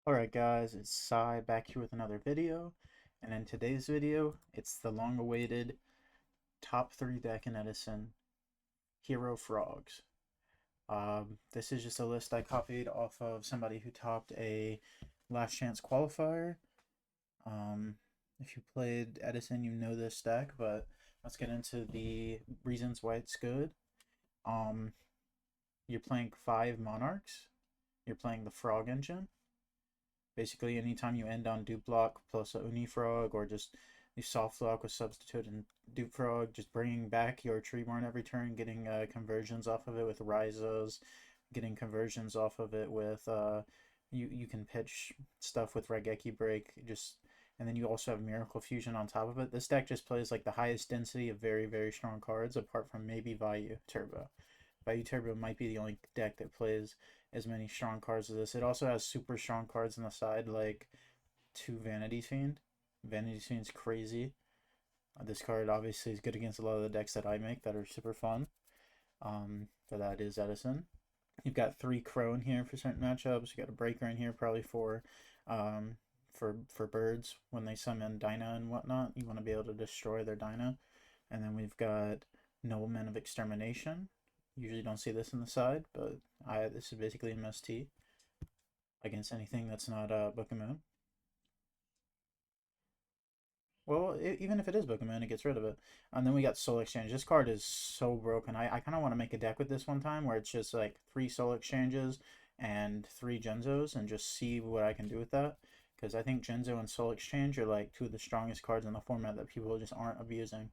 Alright guys, it's Sai back here with another video, and in today's video, it's the long-awaited top 3 deck in Edison, Hero Frogs. This is just a list I copied off of somebody who topped a last chance qualifier. If you played Edison, you know this deck, but let's get into the reasons why it's good. You're playing 5 Monarchs, you're playing the Frog Engine. Basically, anytime you end on dupe block plus a Unifrog, or just you soft lock with substitute and dupe frog, just bringing back your Treeborn every turn, getting conversions off of it with Rhizos, getting conversions off of it with you can pitch stuff with Raigeki Break, and then you also have Miracle Fusion on top of it. This deck just plays like the highest density of very, very strong cards, apart from maybe Vayu Turbo. Vayu Turbo might be the only deck that plays as many strong cards as this. It also has super strong cards on the side, like 2 Vanity Fiend. Vanity Fiend's crazy. This card obviously is good against a lot of the decks that I make that are super fun. So that is Edison. You've got 3 Crow in here for certain matchups. You got a Breaker in here probably for birds when they summon Dyna and whatnot. You want to be able to destroy their Dyna. And then we've got Noblemen of Extermination. Usually don't see this on the side, but this is basically MST against anything that's not Book of Moon. Well, even if it is Book of Moon, it gets rid of it. And then we got Soul Exchange. This card is so broken. I kind of want to make a deck with this one time where it's just like 3 Soul Exchanges and 3 Genzos and just see what I can do with that. Because I think Genzo and Soul Exchange are like 2 of the strongest cards in the format that people just aren't abusing.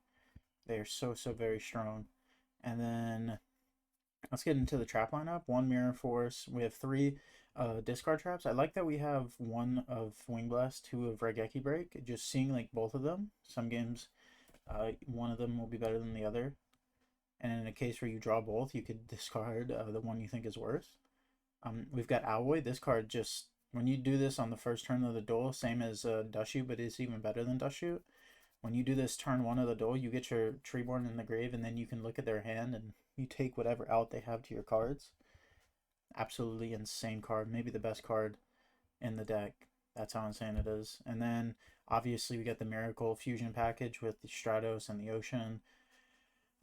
They are so very strong. And then let's get into the trap lineup. 1 Mirror Force. We have 3 discard traps. I like that we have 1 of Wing Blast, 2 of Raigeki Break. Just seeing like both of them. Some games, one of them will be better than the other. And in a case where you draw both, you could discard the one you think is worse. We've got Alloy. This card just, when you do this on the first turn of the duel, same as Dushu, but it's even better than Dushu. When you do this turn 1 of the duel, you get your Treeborn in the grave, and then you can look at their hand and you take whatever out they have to your cards. Absolutely insane card. Maybe the best card in the deck. That's how insane it is. And then obviously we got the Miracle Fusion package with the Stratos and the Ocean.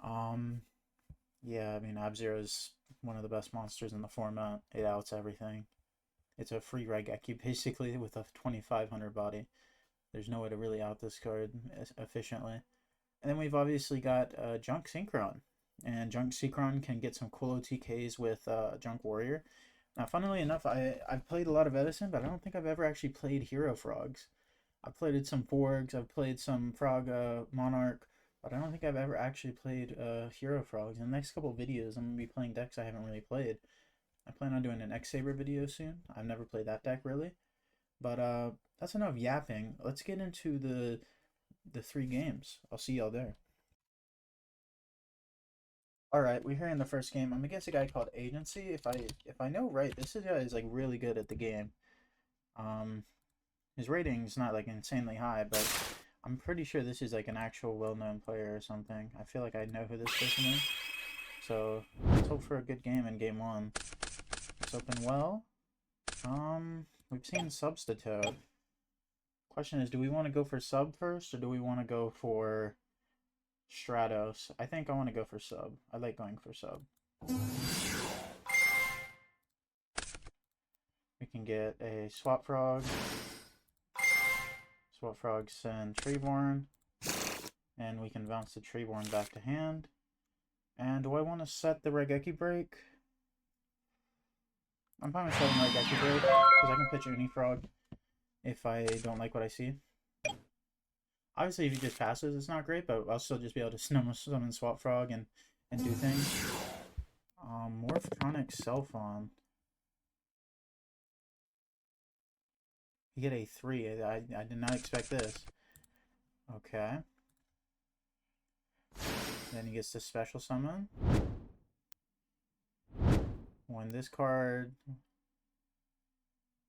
Yeah, I mean, Abzero is one of the best monsters in the format. It outs everything. It's a free Raigeki basically with a 2500 body. There's no way to really out this card efficiently. And then we've obviously got Junk Synchron. And Junk Synchron can get some cool OTKs with Junk Warrior. Now, funnily enough, I've played a lot of Edison, but I don't think I've ever actually played Hero Frogs. I've played some Forgs, I've played some Frog Monarch, but I don't think I've ever actually played Hero Frogs. In the next couple of videos, I'm going to be playing decks I haven't really played. I plan on doing an X-Saber video soon. I've never played that deck, really. But that's enough yapping. Let's get into the 3 games. I'll see y'all there. Alright, we're here in the first game. I'm against a guy called Agency. If I know right, this guy is like really good at the game. His rating's not like insanely high, but I'm pretty sure this is like an actual well-known player or something. I feel like I know who this person is. So let's hope for a good game in game 1. Let's open well. We've seen Substitute. Question is, do we want to go for sub first, or do we want to go for Stratos? I think I want to go for sub. I like going for sub. We can get a Swap Frog. Swap Frog send Treeborn. And we can bounce the Treeborn back to hand. And do I want to set the Raigeki Break? I'm fine with setting Raigeki Break, because I can pitch Unifrog if I don't like what I see. Obviously, if he just passes, it's not great, but I'll still just be able to summon Swap Frog and do things. Morphtronic Cellphone. You get a 3. I did not expect this. Okay. Then he gets the special summon. When this card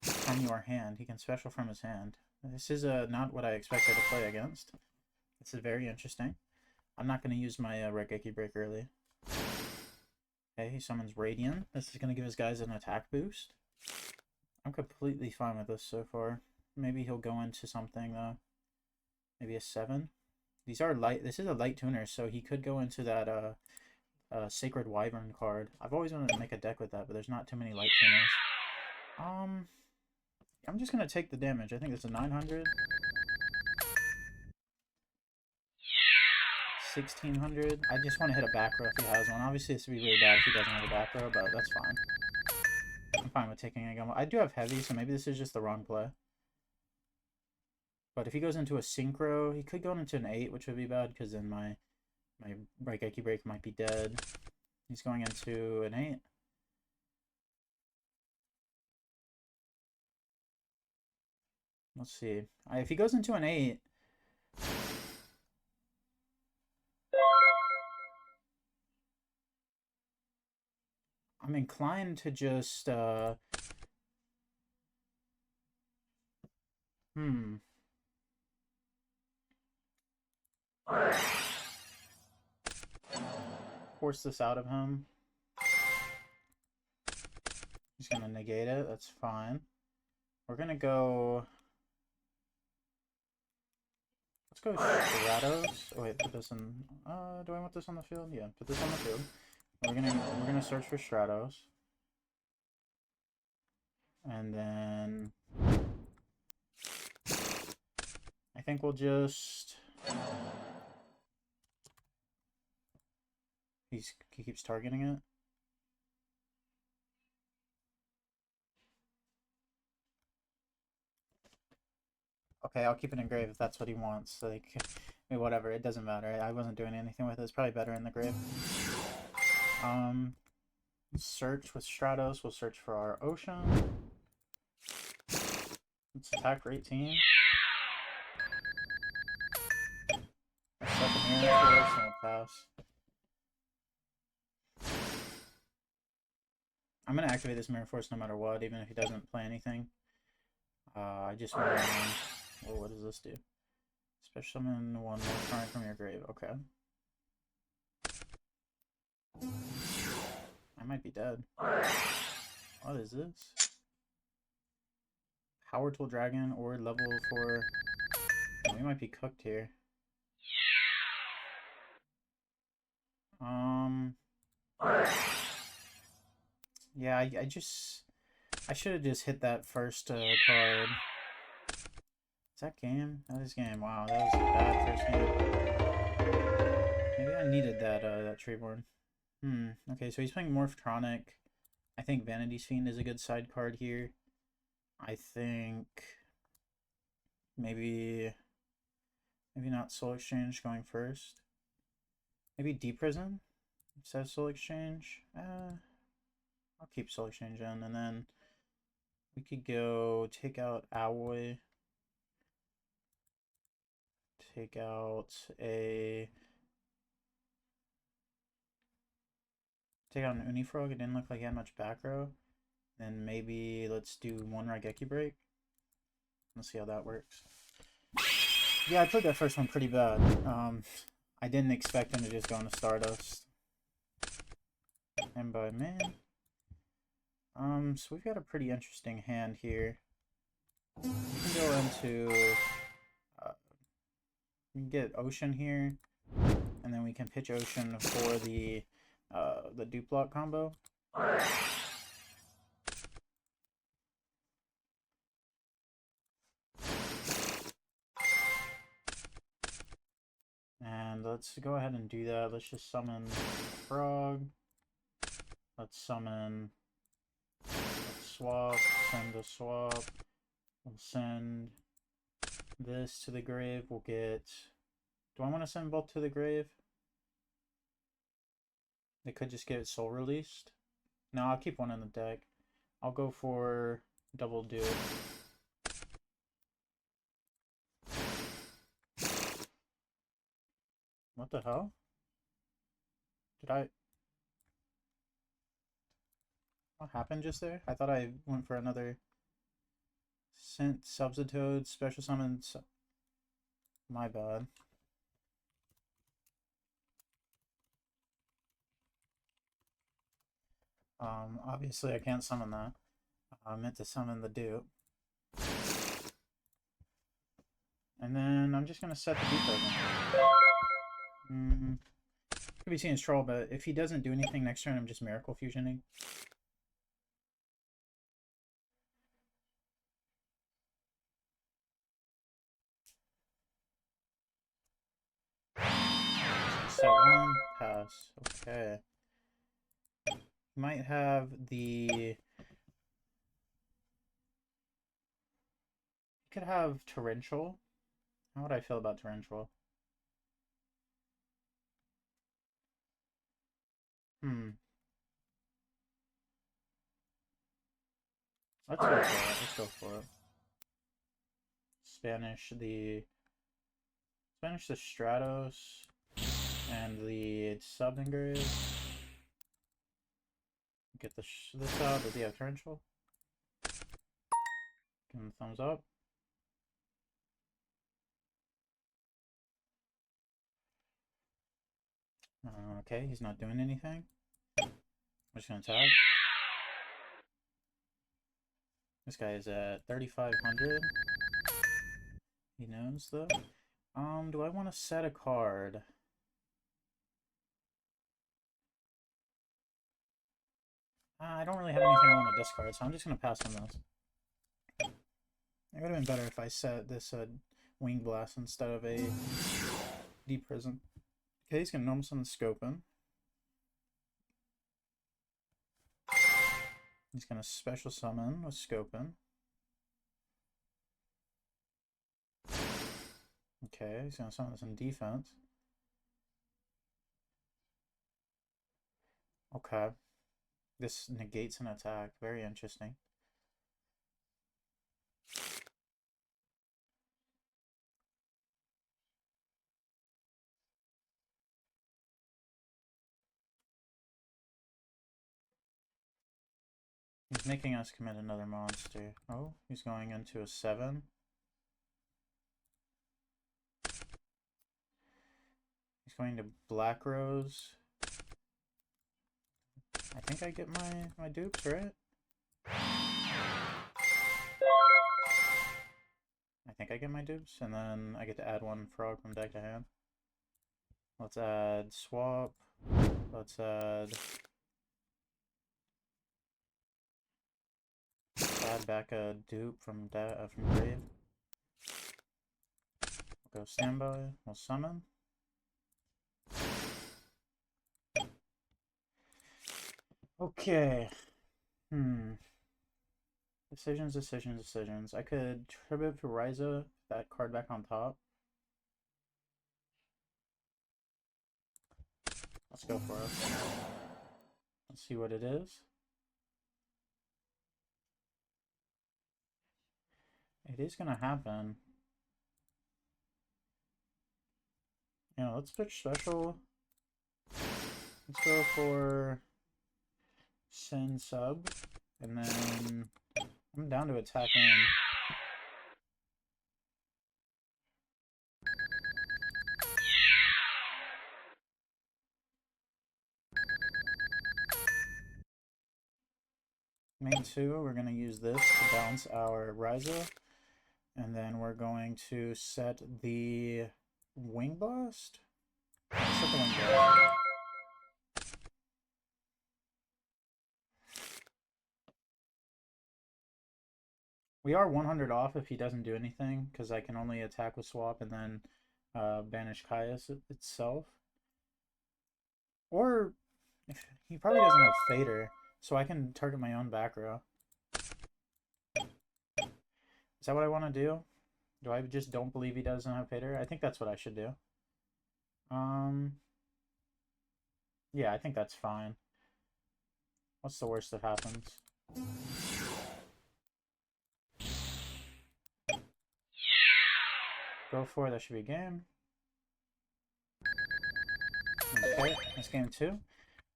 from your hand, he can special from his hand. This is not what I expected to play against. This is very interesting. I'm not going to use my Raigeki Break early. Okay, he summons Radiant. This is going to give his guys an attack boost. I'm completely fine with this so far. Maybe he'll go into something though. Maybe a 7. These are light. This is a light tuner, so he could go into that Sacred Wyvern card. I've always wanted to make a deck with that, but there's not too many light tuners. I'm just gonna take the damage. I think it's a 900. 1600. I just want to hit a back row if he has one. Obviously, this would be really bad if he doesn't have a back row, but that's fine. I'm fine with taking a gun. I do have heavy, so maybe this is just the wrong play. But if he goes into a synchro, he could go into an 8, which would be bad, because then my YDKE break might be dead. He's going into an 8. Let's see. If he goes into an 8... I'm inclined to just, force this out of him. He's gonna negate it, that's fine. We're gonna go... Let's go Stratos. Oh wait, put this in... do I want this on the field? Yeah, put this on the field. We're gonna search for Stratos. And then... I think we'll just... He keeps targeting it. Okay, I'll keep it in grave if that's what he wants. Like, I mean, whatever, it doesn't matter. I wasn't doing anything with it. It's probably better in the grave. Search with Stratos. We'll search for our Ocean. Let's attack for 18. Second mirror force and we'll pass. I'm gonna activate this mirror force no matter what, even if he doesn't play anything. I just want to... Well, what does this do? Special summon one more card from your grave. Okay. I might be dead. What is this? Power Tool Dragon or level 4. Oh, we might be cooked here. Yeah, I should have just hit that first card. Is that game? That is game. Wow, that was a bad first game. Maybe I needed that that Treeborn. Okay, so he's playing Morphtronic. I think Vanity's Fiend is a good side card here. I think maybe not Soul Exchange going first. Maybe Deep Prison instead of Soul Exchange. I'll keep Soul Exchange in, and then we could go take out Alloy. Take out an Unifrog. It didn't look like he had much back row. Then maybe let's do one Raigeki break. Let's see how that works. Yeah, I played that first one pretty bad. I didn't expect him to just go into Stardust. And by man. So we've got a pretty interesting hand here. We can go into... we can get Ocean here. And then we can pitch Ocean for the dupe block combo. And let's go ahead and do that. Let's just summon Frog. Let's summon... Let's swap. Send a swap. We'll send this to the grave. We'll get... Do I want to send both to the grave? They could just get soul released. No, I'll keep one in the deck. I'll go for double dupe. What the hell? What happened just there? I thought I went for another Sent Substitute special summon. My bad. Obviously I can't summon that. I meant to summon the dupe. And then I'm just going to set the dupe over. Could be seeing his troll, but if he doesn't do anything next turn, I'm just Miracle Fusioning. Set one, pass. Okay. Might have the... Could have Torrential. How would I feel about Torrential? Let's go for it. Let's go for it. Spanish the Stratos and the sub engrave. Get this out. Does he have Torrential? Give him a thumbs up. Okay, he's not doing anything. I'm just gonna tag. This guy is at 3,500. He knows though. Do I want to set a card? I don't really have anything I want to discard, so I'm just gonna pass on this. It would have been better if I set this Wing Blast instead of a Deep Prison. Okay, he's gonna normal summon Scopin. He's gonna special summon with Scopin. Okay, he's gonna summon some defense. Okay. This negates an attack. Very interesting. He's making us commit another monster. Oh, he's going into a 7. He's going to Black Rose. I think I get my dupes, right? I think I get my dupes, and then I get to add one frog from deck to hand. Let's add swap. Let's add back a dupe from grave. We'll go standby. We'll summon. Okay. Decisions. I could tribute to Ryza, that card back on top. Let's go for it. Let's see what it is. It is gonna happen. Yeah, let's pitch special. Let's go for send sub, and then I'm down to attack in. Main 2, we're going to use this to bounce our Ryza, and then we're going to set the Wing Blast. Set the Wing Blast. We are 100 off if he doesn't do anything, because I can only attack with swap and then banish Caius itself. Or if he probably doesn't have Fader, so I can target my own back row. Is that what I want to do? Do I just don't believe he doesn't have Fader? I think that's what I should do. Yeah, I think that's fine. What's the worst that happens? Go for it, that should be game. Okay, that's game 2.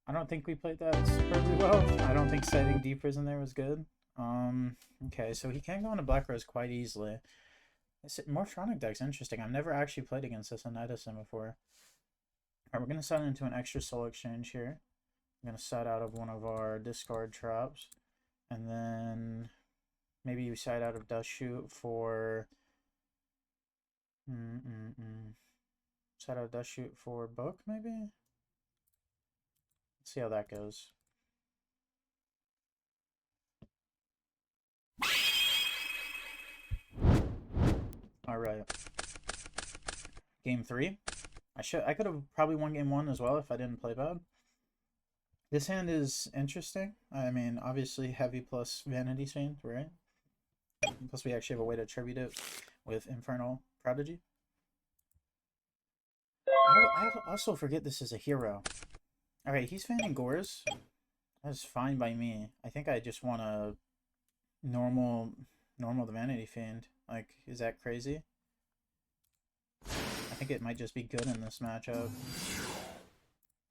I don't think we played that superbly well. I don't think setting Deep Prison there was good. Okay, so he can go into Black Rose quite easily. Morphronic deck's interesting. I've never actually played against this on Edison before. Alright, we're going to set into an extra soul exchange here. I'm going to set out of one of our discard traps. And then Maybe you side out of Dust Shoot for... Side out of Dust Shoot for Book, maybe? Let's see how that goes. Alright. Game 3. I could have probably won game 1 as well if I didn't play bad. This hand is interesting. I mean, obviously heavy plus Vanity Saint, right? Plus we actually have a way to attribute it with Infernal Prodigy. I also forget this is a hero. Alright, he's fanning Gores. That's fine by me. I think I just want to normal the Vanity Fiend. Like, is that crazy? I think it might just be good in this matchup.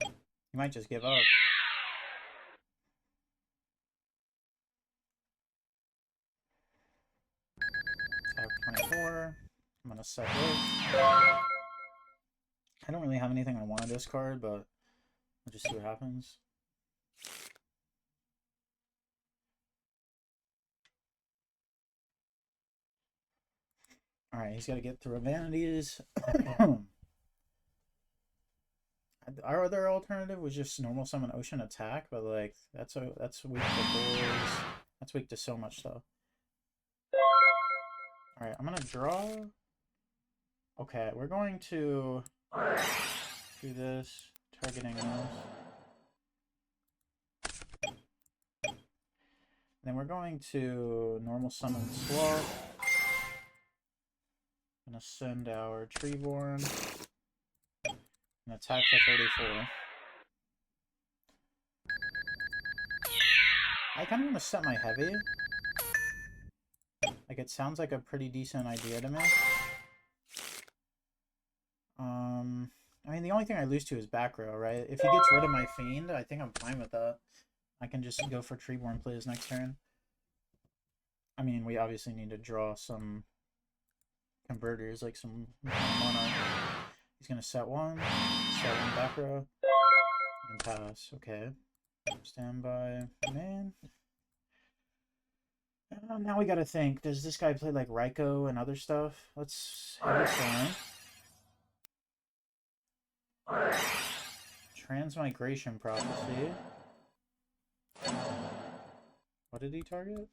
He might just give up. 24. I'm gonna set this. I don't really have anything I want to discard, but we'll just see what happens. Alright, he's got to get through Vanities. Our other alternative was just normal summon Ocean Attack, but like that's weak to Gores. That's weak to so much stuff. Alright, I'm gonna draw. Okay, we're going to do this, targeting this. Then we're going to normal summon swap. Gonna send our Treeborn and attack for 34. I kind of want to set my heavy. Like, it sounds like a pretty decent idea to me. I mean, the only thing I lose to is back row, right? If he gets rid of my Fiend, I think I'm fine with that. I can just go for Treeborn plays next turn. I mean, we obviously need to draw some converters, like some Monarch. He's gonna set one back row, and pass. Okay. Standby, man. Now we gotta think. Does this guy play like Raikou and other stuff? Let's have a storm. Transmigration Prophecy. What did he target?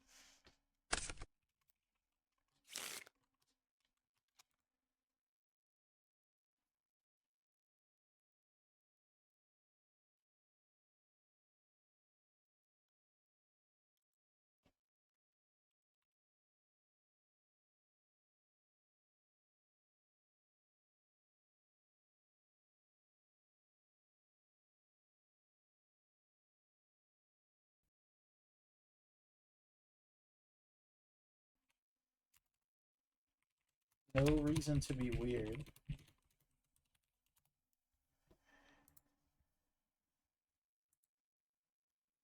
No reason to be weird.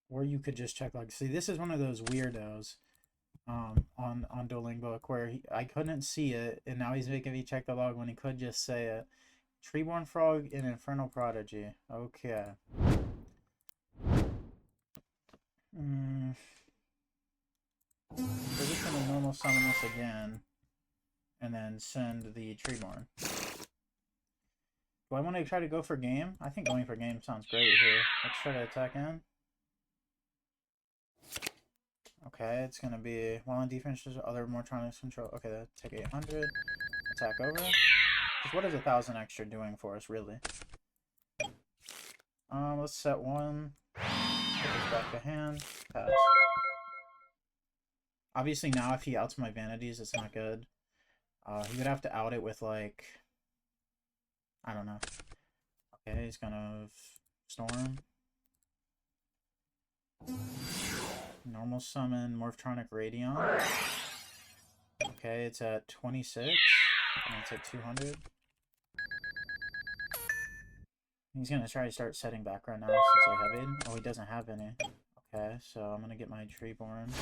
Or you could just check log. See, this is one of those weirdos on Dueling Book where I couldn't see it, and now he's making me check the log when he could just say it. Treeborn Frog and Infernal Prodigy. Okay. We're just gonna normal summon this again, and then send the Treeborn. Do I want to try to go for game? I think going for game sounds great here. Let's try to attack in. Okay, it's gonna be while on defense, just other Mortronics control. Okay, that take 800. Attack over. Because what is 1,000 extra doing for us, really? Let's set one. Put this back to hand. Pass. Obviously now if he outs my Vanities, it's not good. He would have to out it with like, I don't know. Okay, he's gonna storm. Normal summon Morphtronic Radion. Okay, it's at 26. And it's at 200. He's gonna try to start setting back right now since I have it. Oh, he doesn't have any. Okay, so I'm gonna get my Treeborn.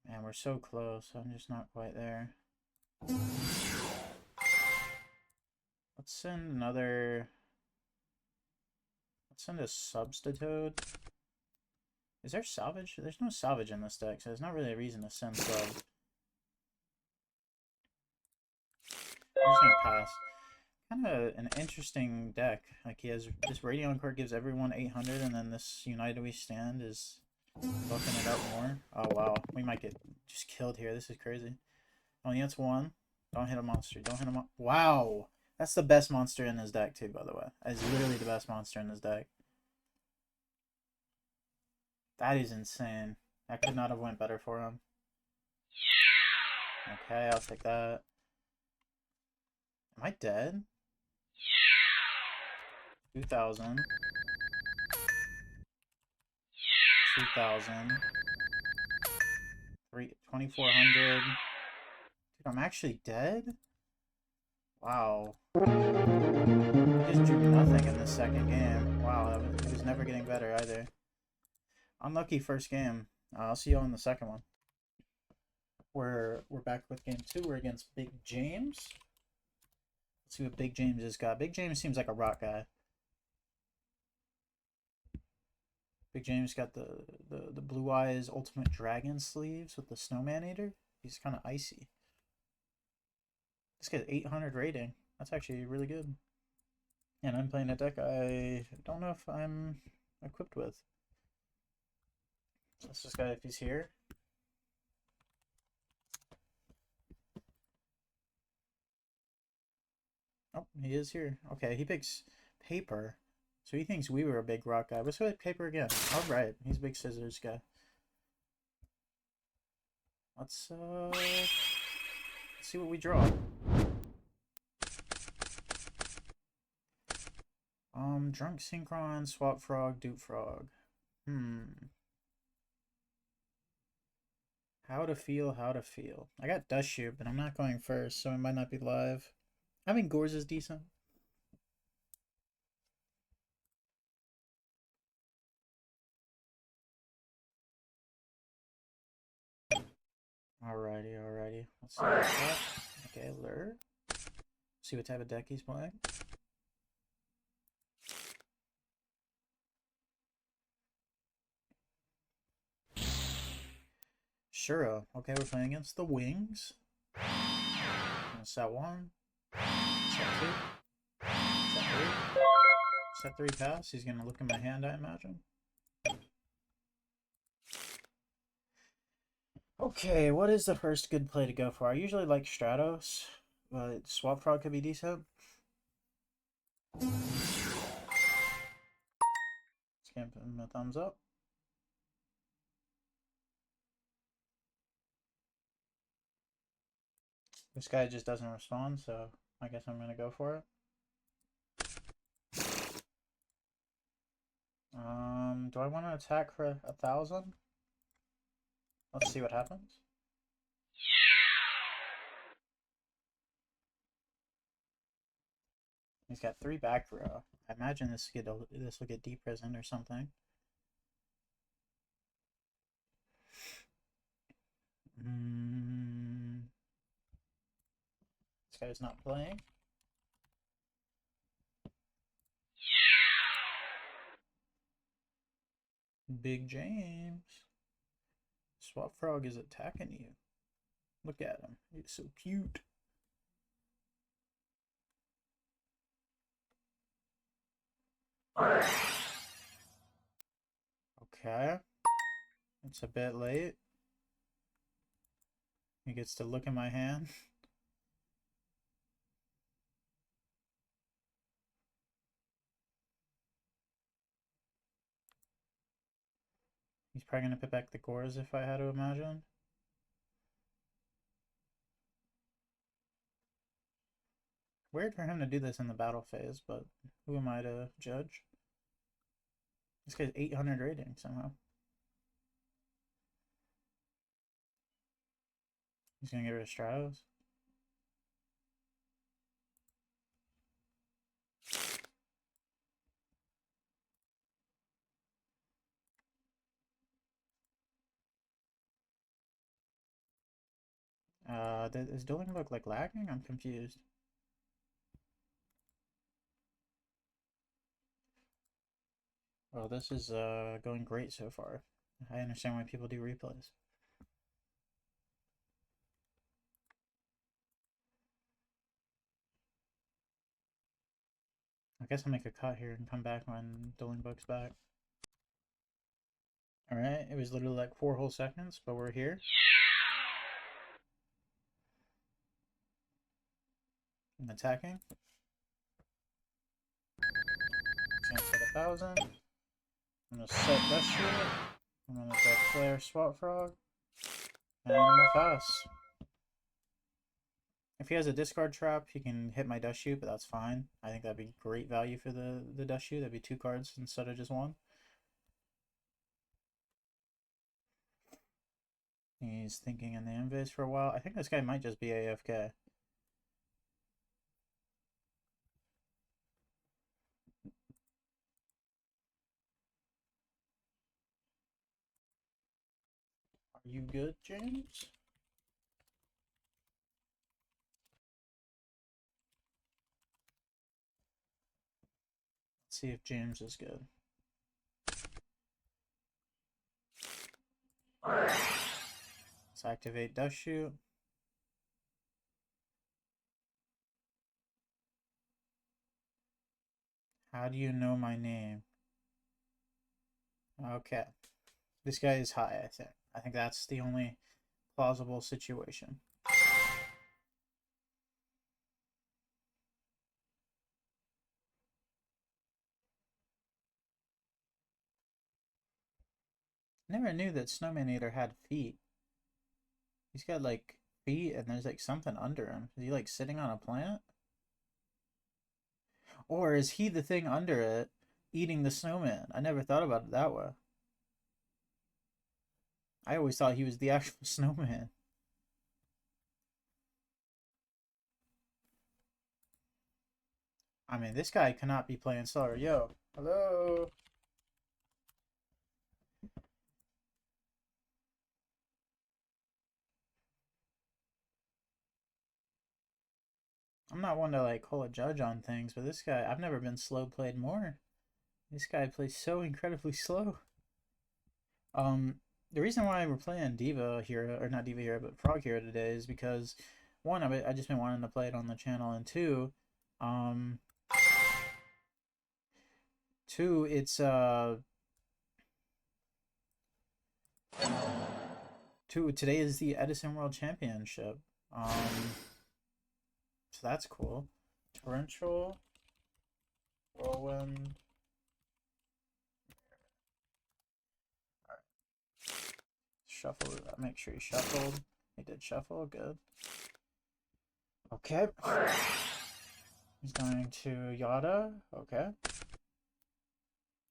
Man, we're so close. I'm just not quite there. Let's send another Let's send a substitute. Is there salvage? There's no salvage in this deck, so there's not really a reason to send sub. I'm just gonna pass. Kind of an interesting deck. Like, he has this Radion card gives everyone 800, and then this United We Stand is buffing it up more. Oh wow, we might get just killed here. This is crazy. Only gets one. Don't hit a monster. Don't hit a mon. Wow, that's the best monster in his deck too. By the way, that's literally the best monster in his deck. That is insane. That could not have went better for him. Okay, I'll take that. Am I dead? 2,000. 2,000. 2,400. Dude, I'm actually dead? Wow. He just drew nothing in the second game. Wow, it was never getting better either. Unlucky first game. I'll see you all in the second one. We're back with game 2. We're against Big James. Let's see what Big James has got. Big James seems like a rock guy. Big James got the Blue Eyes Ultimate Dragon sleeves with the Snowman Eater. He's kind of icy. This guy's 800 rating. That's actually really good. And I'm playing a deck I don't know if I'm equipped with. So let's just go if he's here. Oh, he is here. Okay, he picks paper. So he thinks we were a big rock guy. Let's go with paper again. Alright, he's a big scissors guy. Let's see what we draw. Drunk Synchron, Swap Frog, Dupe Frog. How to feel. I got Dust Shoot, but I'm not going first, so it might not be live. I mean, Gores is decent. Alrighty. Let's see what's up. Okay, Lure. See what type of deck he's playing. Shuro. Okay, we're playing against the Wings. Set 1. Set 2. Set 3. Set 3 pass. He's gonna look in my hand, I imagine. Okay, what is the first good play to go for? I usually like Stratos, but Swap Frog could be decent. Let's give him a thumbs up. This guy just doesn't respond, so I guess I'm gonna go for it. Do I want to attack for 1,000? Let's see what happens. He's got 3 back row. I imagine this will get deprisoned or something. This guy's not playing. Big James. Swap Frog is attacking you. Look at him. He's so cute. Okay. It's a bit late. He gets to look in my hand. He's probably going to put back the Gores if I had to imagine. Weird for him to do this in the battle phase, but who am I to judge? This guy's 800 rating somehow. He's going to get rid of Stratos. Does dueling look like lagging? I'm confused. Well, this is going great so far. I understand why people do replays. I guess I'll make a cut here and come back when Dueling Book's back. Alright, it was literally like 4 whole seconds, but we're here. I'm attacking. Chance at 1,000. I'm gonna set Dust Shoot. I'm gonna declare Swap Frog. And I'm gonna pass. If he has a discard trap, he can hit my Dust Shoot, but that's fine. I think that'd be great value for the Dust Shoot. That'd be 2 cards instead of just 1. He's thinking in the invis for a while. I think this guy might just be AFK. Are you good, James? Let's see if James is good. Let's activate Dust Shoot. How do you know my name? Okay. This guy is high, I think. I think that's the only plausible situation. Never knew that Snowman Eater had feet. He's got like feet and there's like something under him. Is he like sitting on a plant? Or is he the thing under it eating the snowman? I never thought about it that way. I always thought he was the actual snowman. I mean, this guy cannot be playing Solar. Yo, hello. I'm not one to like call a judge on things, but this guy, I've never been slow played more. This guy plays so incredibly slow. The reason why we're playing Diva Hero, or not Diva Hero, but Frog Hero today is because, one, I just been wanting to play it on the channel, and two, it's today is the Edison World Championship. So that's cool. Torrential, Whirlwind. Alright. Shuffle, make sure he shuffled. He did shuffle, good. Okay. He's going to Yada, okay.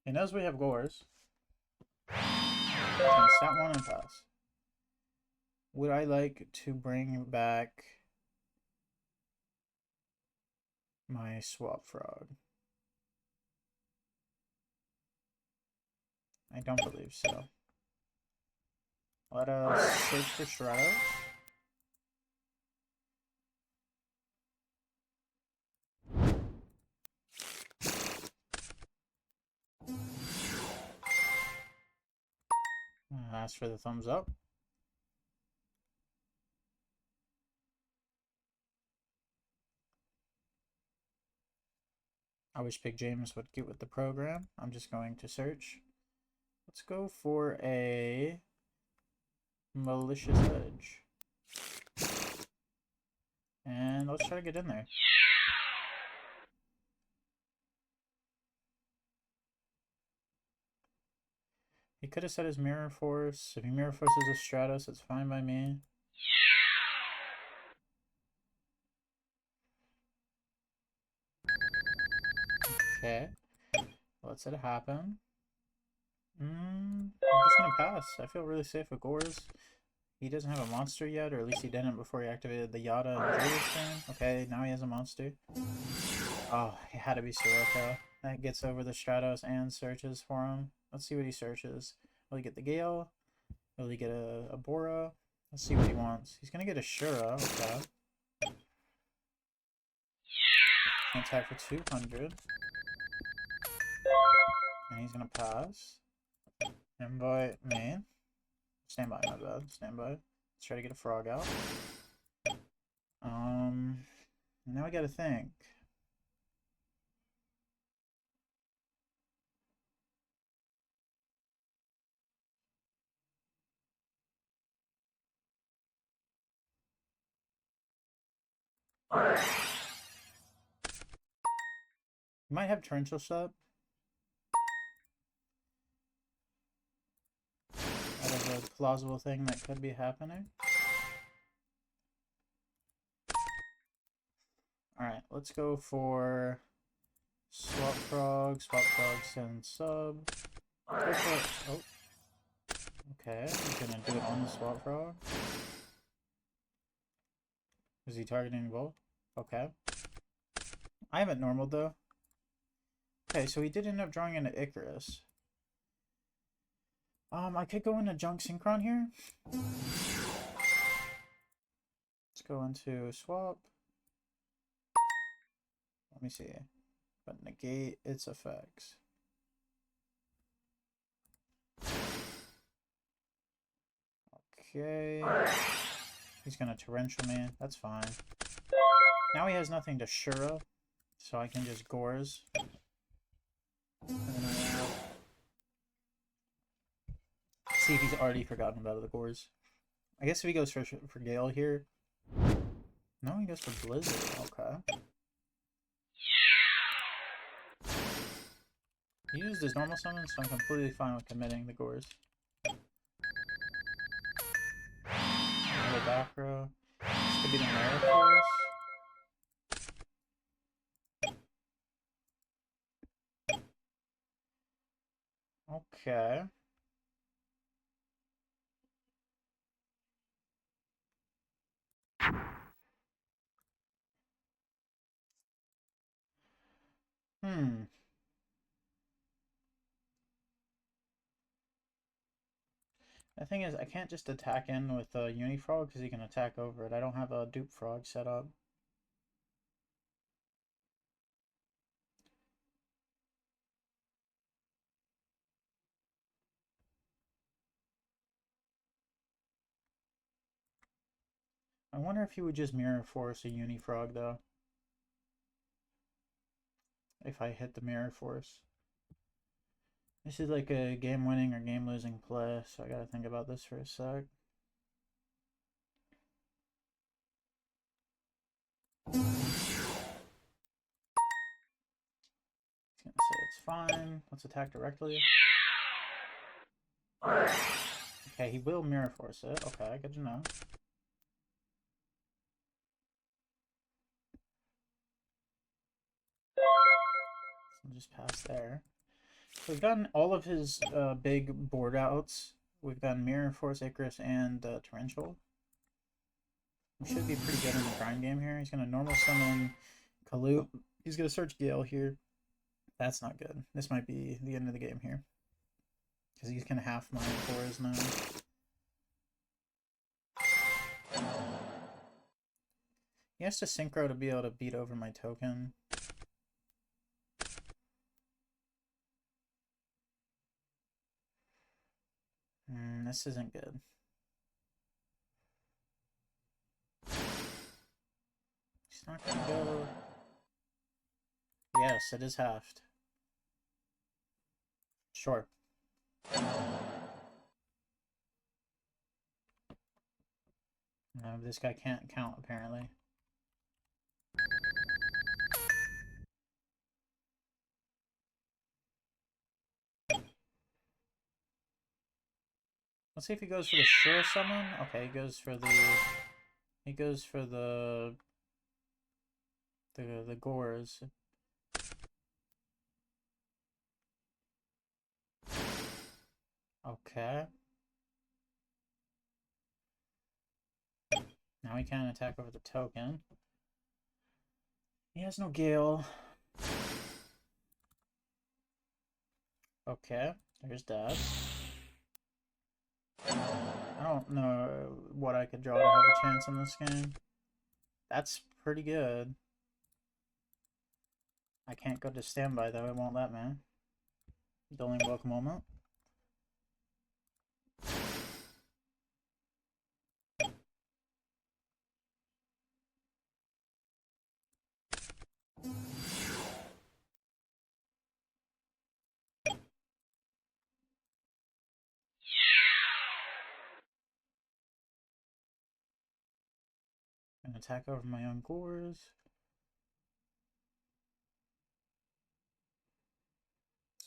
He knows we have Gores. He's gonna stat 1 and pass. Would I like to bring back my Swap Frog? I don't believe so. Let us search for Shredder. Ask for the thumbs up. I wish Big James would get with the program. I'm just going to search. Let's go for a Malicious Edge. And let's try to get in there. He could have set his Mirror Force. If he Mirror Forces a Stratos, it's fine by me. Okay. Let's let it happen. I'm just gonna pass. I feel really safe with Gores. He doesn't have a monster yet, or at least he didn't before he activated the Yada and Julius thing. Okay, now he has a monster. Oh, it had to be Sirocco. That gets over the Stratos and searches for him. Let's see what he searches. Will he get the Gale? Will he get a Bora? Let's see what he wants. He's gonna get a Shura, okay. Can attack for 200. And he's gonna pass. Invite main. Standby, my bad. Standby. Let's try to get a frog out. Now I gotta think. You might have torrential step. That is a plausible thing that could be happening. Alright, let's go for swap frog, send sub. Go for, oh. Okay, he's gonna do it on the swap frog. Is he targeting both? Okay. I haven't normaled though. Okay, so he did end up drawing into Icarus. I could go into junk synchron here. Let's go into swap. Let me see. But negate its effects. Okay. He's gonna torrential me. That's fine. Now he has nothing to Shura, so I can just Gores. See if he's already forgotten about the Gores. I guess if he goes for Gale here. No, he goes for Blizzard. Okay. He used his normal summon, so I'm completely fine with committing the Gores. Another back row. This could be the Mirror Force. Okay. The thing is, I can't just attack in with a Unifrog because he can attack over it. I don't have a dupe frog set up. I wonder if he would just Mirror Force a Unifrog though. If I hit the Mirror Force. This is like a game winning or game losing play, so I gotta think about this for a sec. He's gonna say it's fine. Let's attack directly. Okay, he will Mirror Force it. Okay, good to know. So just pass there. So we've gotten all of his big board outs. We've gotten Mirror Force, Icarus, and Torrential. We should be pretty good in the grind game here. He's going to normal summon Kaloop. He's going to search Gale here. That's not good. This might be the end of the game here. Because he's going to half mine for his now. He has to synchro to be able to beat over my token. This isn't good. He's not gonna go. Yes, it is halved. Sure. No, this guy can't count apparently. Let's see if he goes for the Shura summon. Okay, he goes for the the Gores. Okay. Now he can't attack over the token. He has no Gale. Okay, there's that. I don't know what I could draw to have a chance in this game. That's pretty good. I can't go to standby though, it won't let me. The only welcome moment. An attack over my own cores.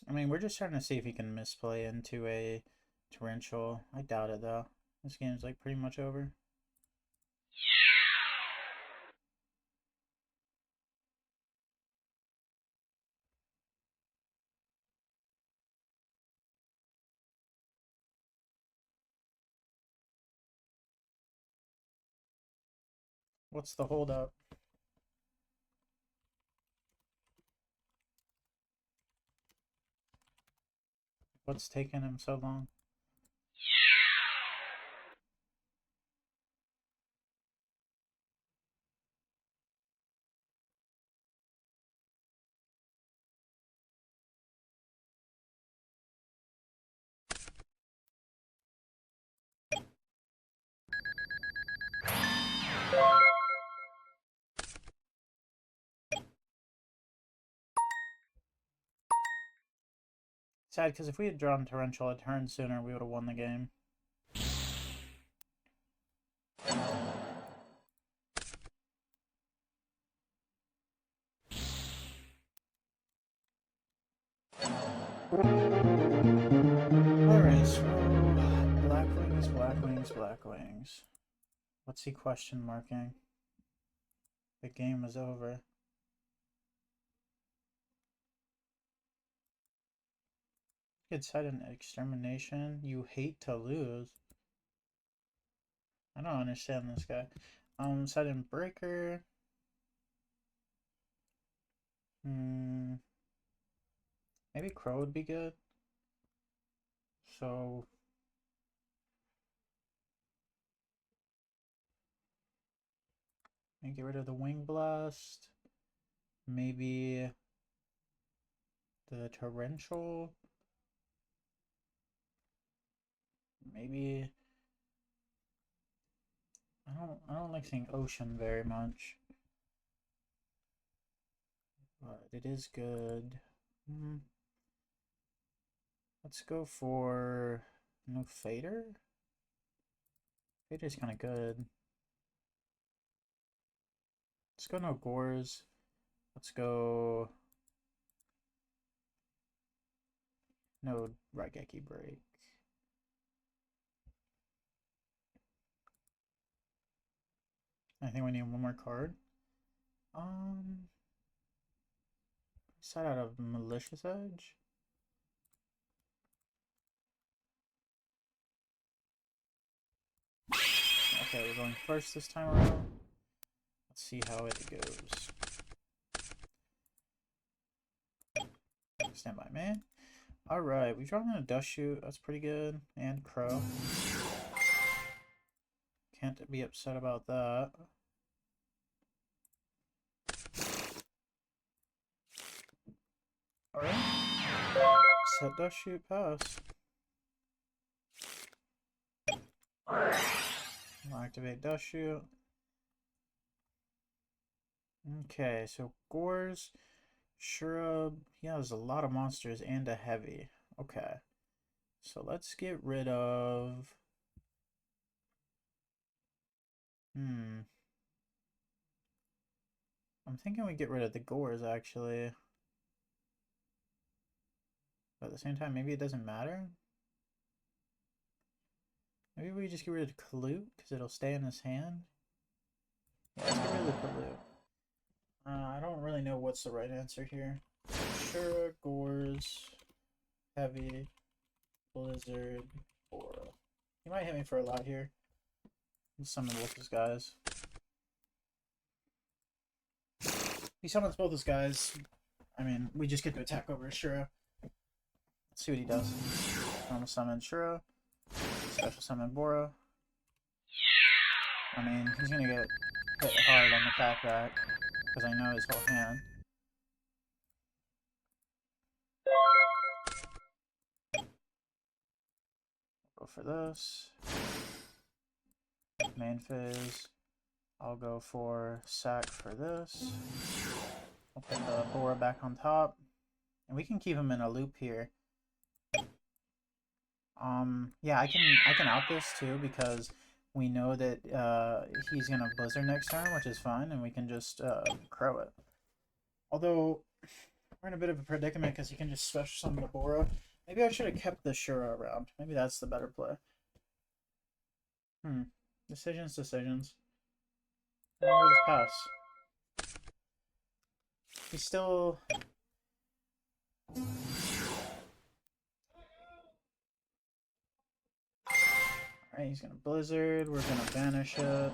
I mean, we're just trying to see if he can misplay into a torrential. I doubt it though. This game's like pretty much over. What's the holdup? What's taking him so long? Sad, because if we had drawn torrential a turn sooner, we would have won the game. Alright, so black wings, black wings, black wings. What's he question marking? The game is over. It's had an extermination. You hate to lose. I don't understand this guy. Sudden breaker. Maybe crow would be good. So get rid of the wing blast. Maybe the torrential. Maybe I don't like seeing ocean very much. But it is good. Let's go for no fader. Fader's kind of good. Let's go no gores. Let's go no YDKE break. I think we need one more card. Set out of Malicious Edge. Okay, we're going first this time around. Let's see how it goes. Stand by, man. Alright, we drawn in a dust shoot. That's pretty good. And crow. Can't be upset about that. Alright. Set dust shoot, pass. I'll activate dust shoot. Okay, so Gores, Shrub, he has a lot of monsters and a heavy. Okay, so let's get rid of... I'm thinking we get rid of the Gores, actually. But at the same time, maybe it doesn't matter. Maybe we just get rid of Kalute, because it'll stay in his hand. Yeah, let's get rid of the Kalute. I don't really know what's the right answer here. Shura, Gores, Heavy, Blizzard, Aura. He might hit me for a lot here. Let's summon both his guys. He summons both his guys. I mean, we just get to attack over Shura. Let's see what he does. Normal summon Shura. Special summon Bora. I mean, he's gonna get hit hard on the pack rack, because I know his whole hand. go for this. Main phase. I'll go for sack for this. I'll put the Bora back on top. And we can keep him in a loop here. Yeah, I can out this too because we know that he's gonna Blizzard next turn, which is fine, and we can just crow it. Although we're in a bit of a predicament because he can just special summon the Bora. Maybe I should have kept the Shura around. Maybe that's the better play. Decisions. We'll just pass. He's still... Alright, he's gonna Blizzard. We're gonna banish it.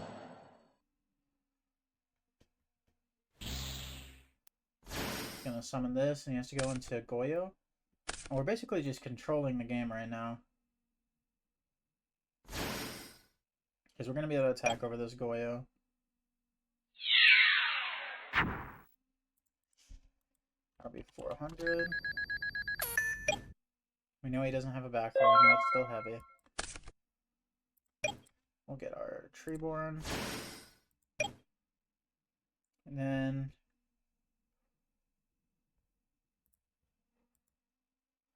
He's gonna summon this, and he has to go into Goyo. And we're basically just controlling the game right now. Because we're gonna be able to attack over this Goyo. That'll be 400. We know he doesn't have a back row. We know it's still heavy. We'll get our Treeborn. And then...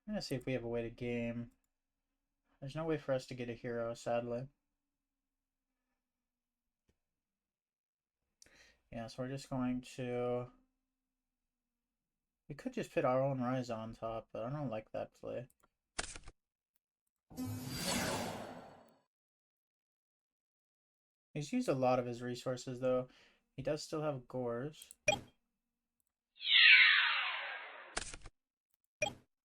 I'm gonna see if we have a way to game. There's no way for us to get a hero, sadly. Yeah, so we're just going to... We could just put our own Rise on top, but I don't like that play. He's used a lot of his resources, though. He does still have Gores.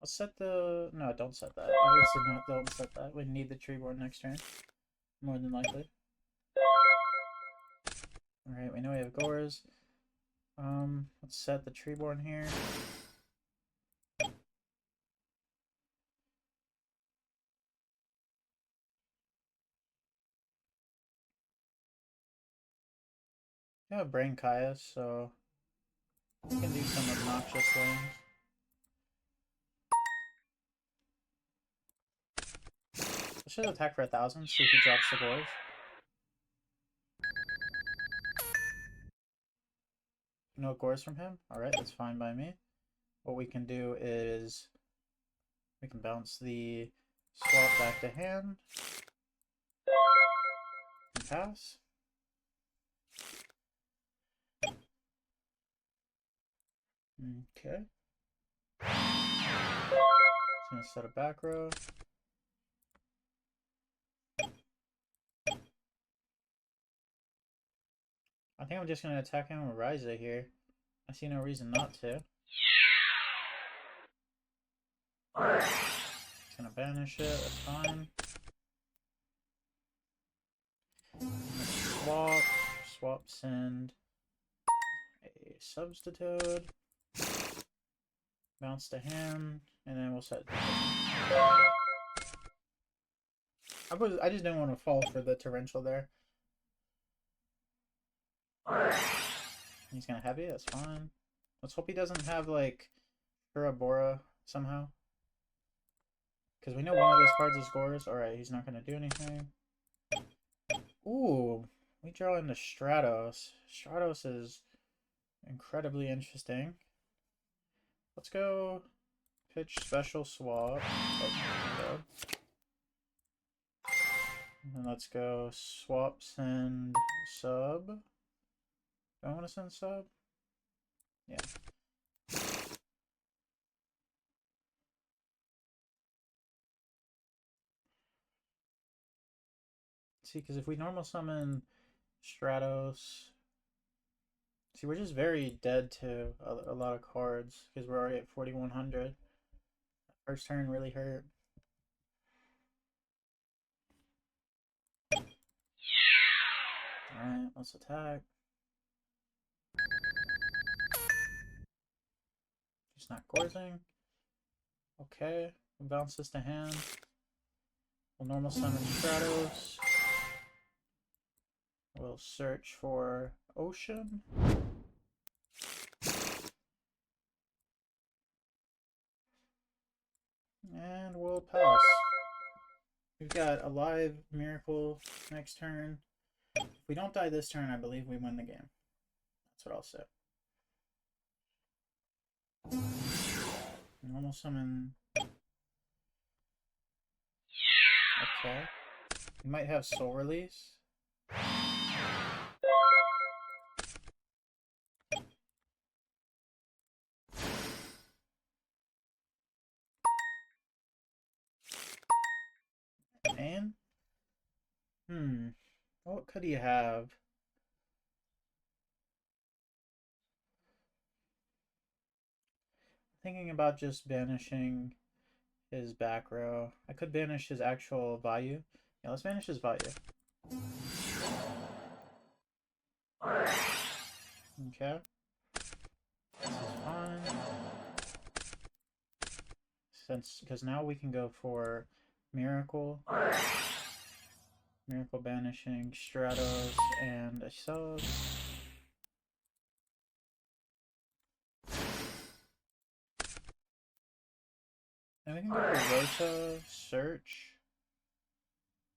I'll set the... No, don't set that. Obviously not, don't set that. We need the Treeborn next turn. More than likely. Alright, we know we have Gores. Let's set the Treeborn here. I have Brain Kaias, so we can do some obnoxious things. Let's just attack for 1,000, see if he drops the Gores. No Gores from him? Alright, that's fine by me. What we can do is we can bounce the swap back to hand. And pass. Okay. Just gonna set a back row. I think I'm just gonna attack him with Ryza here. I see no reason not to. Just gonna banish it, that's fine. Swap, send a Substitute. Bounce to hand, and then we'll set. I just didn't want to fall for the torrential there. He's gonna heavy, that's fine. Let's hope he doesn't have like Bora somehow. Because we know one of those cards is Gores. Alright, he's not gonna do anything. Ooh, we draw into Stratos. Stratos is incredibly interesting. Let's go pitch special swap. Oh, and let's go swap send sub. Do I want to send sub? Yeah. See, because if we normal summon Stratos, see, we're just very dead to a lot of cards because we're already at 4,100. First turn really hurt. Alright, let's attack. He's not Gorsing. Okay, we'll bounce this to hand. We'll normal summon Stratos. We'll search for Ocean. And we'll pass. We've got a live miracle next turn. If we don't die this turn, I believe we win the game. That's what I'll say. Normal summon. Okay. We might have soul release. And what could he have? Thinking about just banishing his back row. I could banish his actual value. Yeah, let's banish his value. Okay. This is fine. Because now we can go for Miracle. Miracle banishing Stratos and a sub. And we can go for Rota, Search.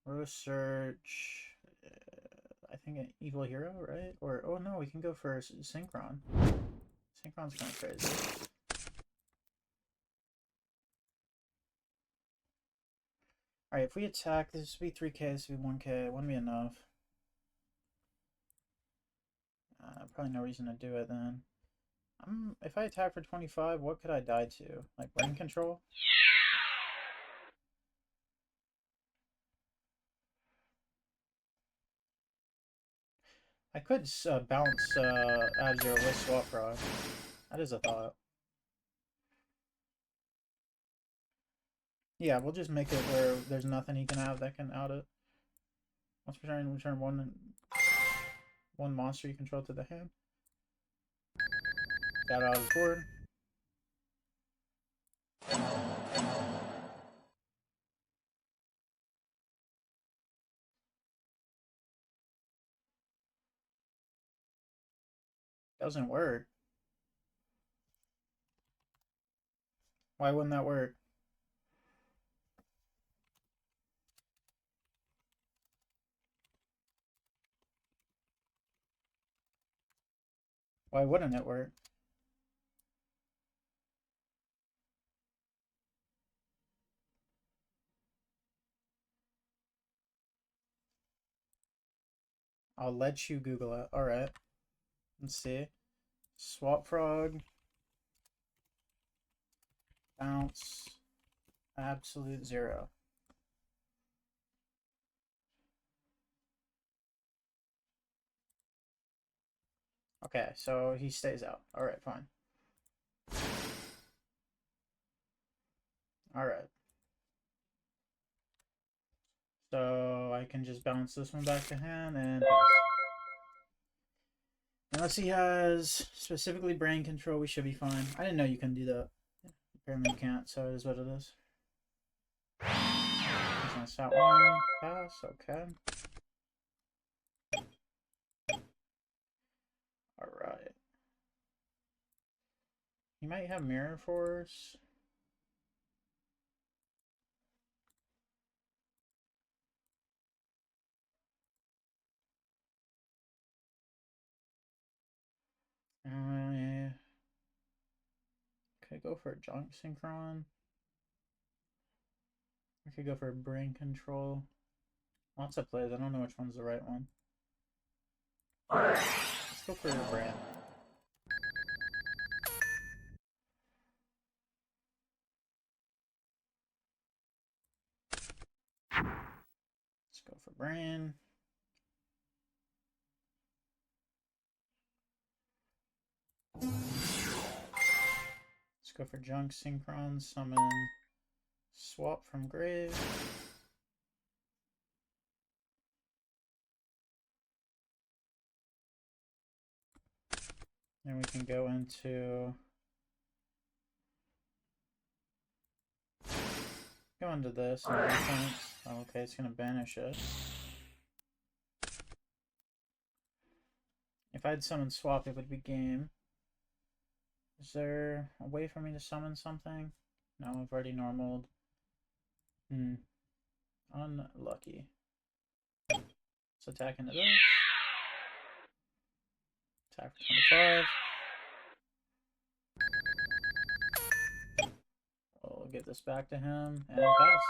Rota, Search. I think an Evil Hero, right? Or, oh no, we can go for Synchron. Synchron's kind of crazy. Alright, if we attack, this would be 3k, this would be 1k. It wouldn't be enough. Probably no reason to do it then. If I attack for 25, what could I die to? Like brain control? I could bounce Ab-Zero with Swap Frog. That is a thought. Yeah, we'll just make it where there's nothing he can have that can out it. Once per turn, return one monster you control to the hand. Got out of the board. Doesn't work. Why wouldn't that work? Why wouldn't it work? I'll let you Google it. Alright. Let's see. Swap Frog. Bounce. Absolute 0. Okay, so he stays out. Alright, fine. Alright. So I can just bounce this one back to hand and pass. Unless he has specifically brain control, we should be fine. I didn't know you can do that. Apparently you can't, so it is what it is. He's gonna start one, pass, okay. Alright. He might have Mirror Force. Yeah. Could go for a Junk Synchron. I could go for a Brain Control. Lots of plays. I don't know which one's the right one. Let's go for a Brain. Let's go for Brain. Let's go for Junk Synchron. Summon Swap from Grave. Then we can go into this and defense. Oh, okay, it's gonna banish it. If I had summoned Swap, it would be game. Is there a way for me to summon something? No, I've already normaled. Unlucky. Let's attack into this. Attack for 25. We'll give this back to him and pass.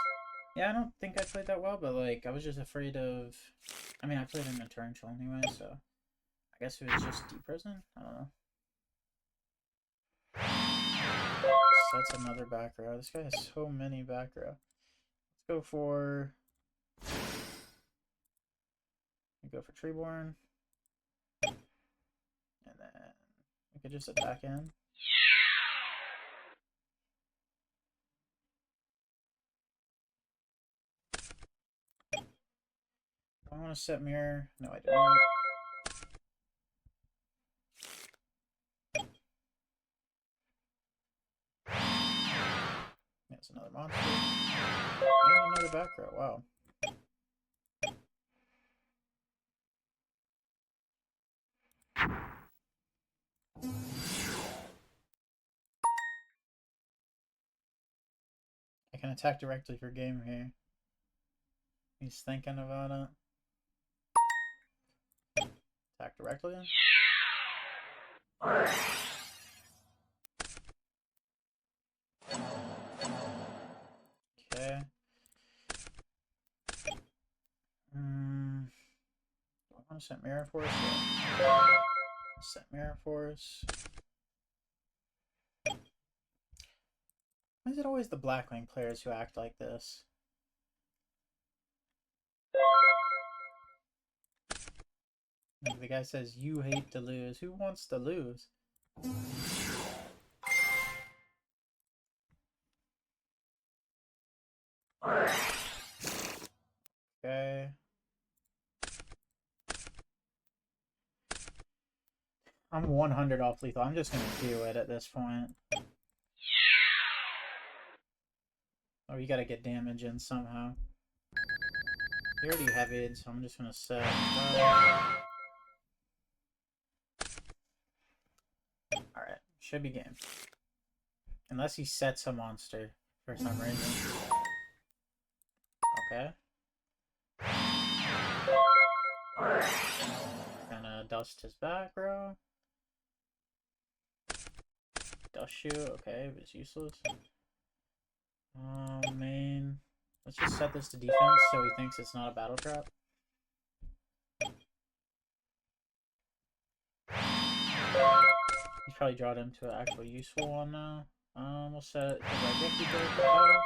Yeah, I don't think I played that well, but like I was just afraid of. I mean, I played him in torrential anyway, so I guess it was just deep prison. I don't know. That's another back row. This guy has so many back row. Let's go for. Go for Treeborn. And then we could just attack in. I want to set mirror. No, I don't. That's another monster. And another back row. Wow. I can attack directly for game here. He's thinking about it. Attack directly. Okay. Do I want to set Mirror Force? Yeah. Set Mirror Force. Why is it always the Blackwing players who act like this? Like the guy says, you hate to lose. Who wants to lose? Okay. I'm 100 off lethal. I'm just going to do it at this point. Oh, you got to get damage in somehow. You already have it, so I'm just going to set... Alright, should be game. Unless he sets a monster for some reason. Okay. Gonna dust his back row. Dust shoot, okay, but it's useless. Main. Let's just set this to defense so he thinks it's not a battle trap. He's probably drawed into an actual useful one now. We'll set the YDKE to pass.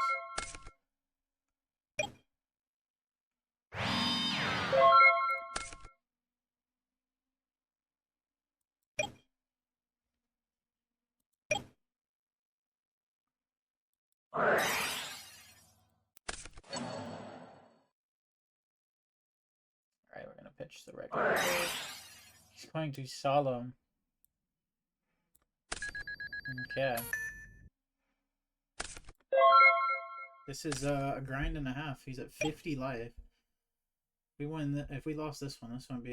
Alright, we're gonna pitch the regular. He's going to Solemn. Okay. This is a grind and a half. He's at 50 life. If we win, if we lost this one, this would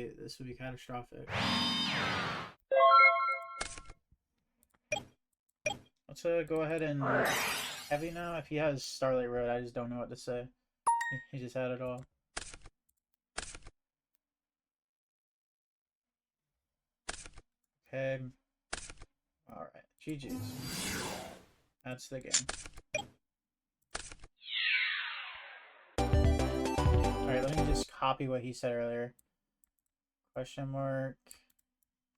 be catastrophic. Let's go ahead and heavy now. If he has Starlight Road, I just don't know what to say. He just had it all. Okay. Alright. GG's. That's the game. Alright, let me just copy what he said earlier. Question mark.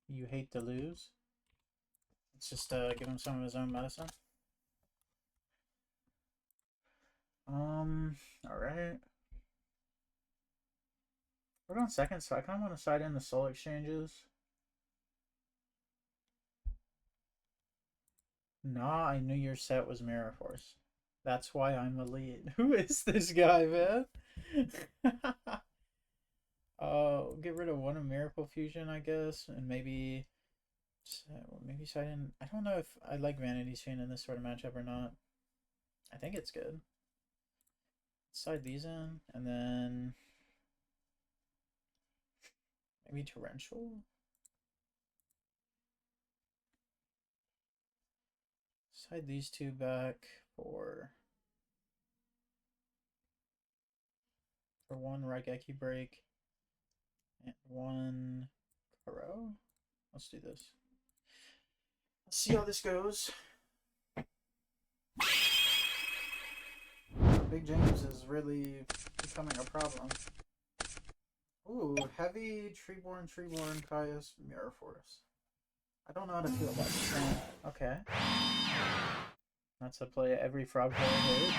You hate to lose. Let's just give him some of his own medicine. Alright. We're on second, so I kind of want to side in the soul exchanges. Nah, I knew your set was Mirror Force. That's why I'm the lead. Who is this guy, man? Oh, get rid of one of Miracle Fusion, I guess, and maybe side in. I don't know if I like Vanity's Fiend in this sort of matchup or not. I think it's good. Side these in, and then maybe Torrential. Side these two back for for one Raigeki break and one Kuro. Let's do this. Let's see how this goes. Big James is really becoming a problem. Ooh, heavy Treeborn, Caius, Mirror Force. I don't know how to feel about this thing. Okay. That's a play every frog player hates.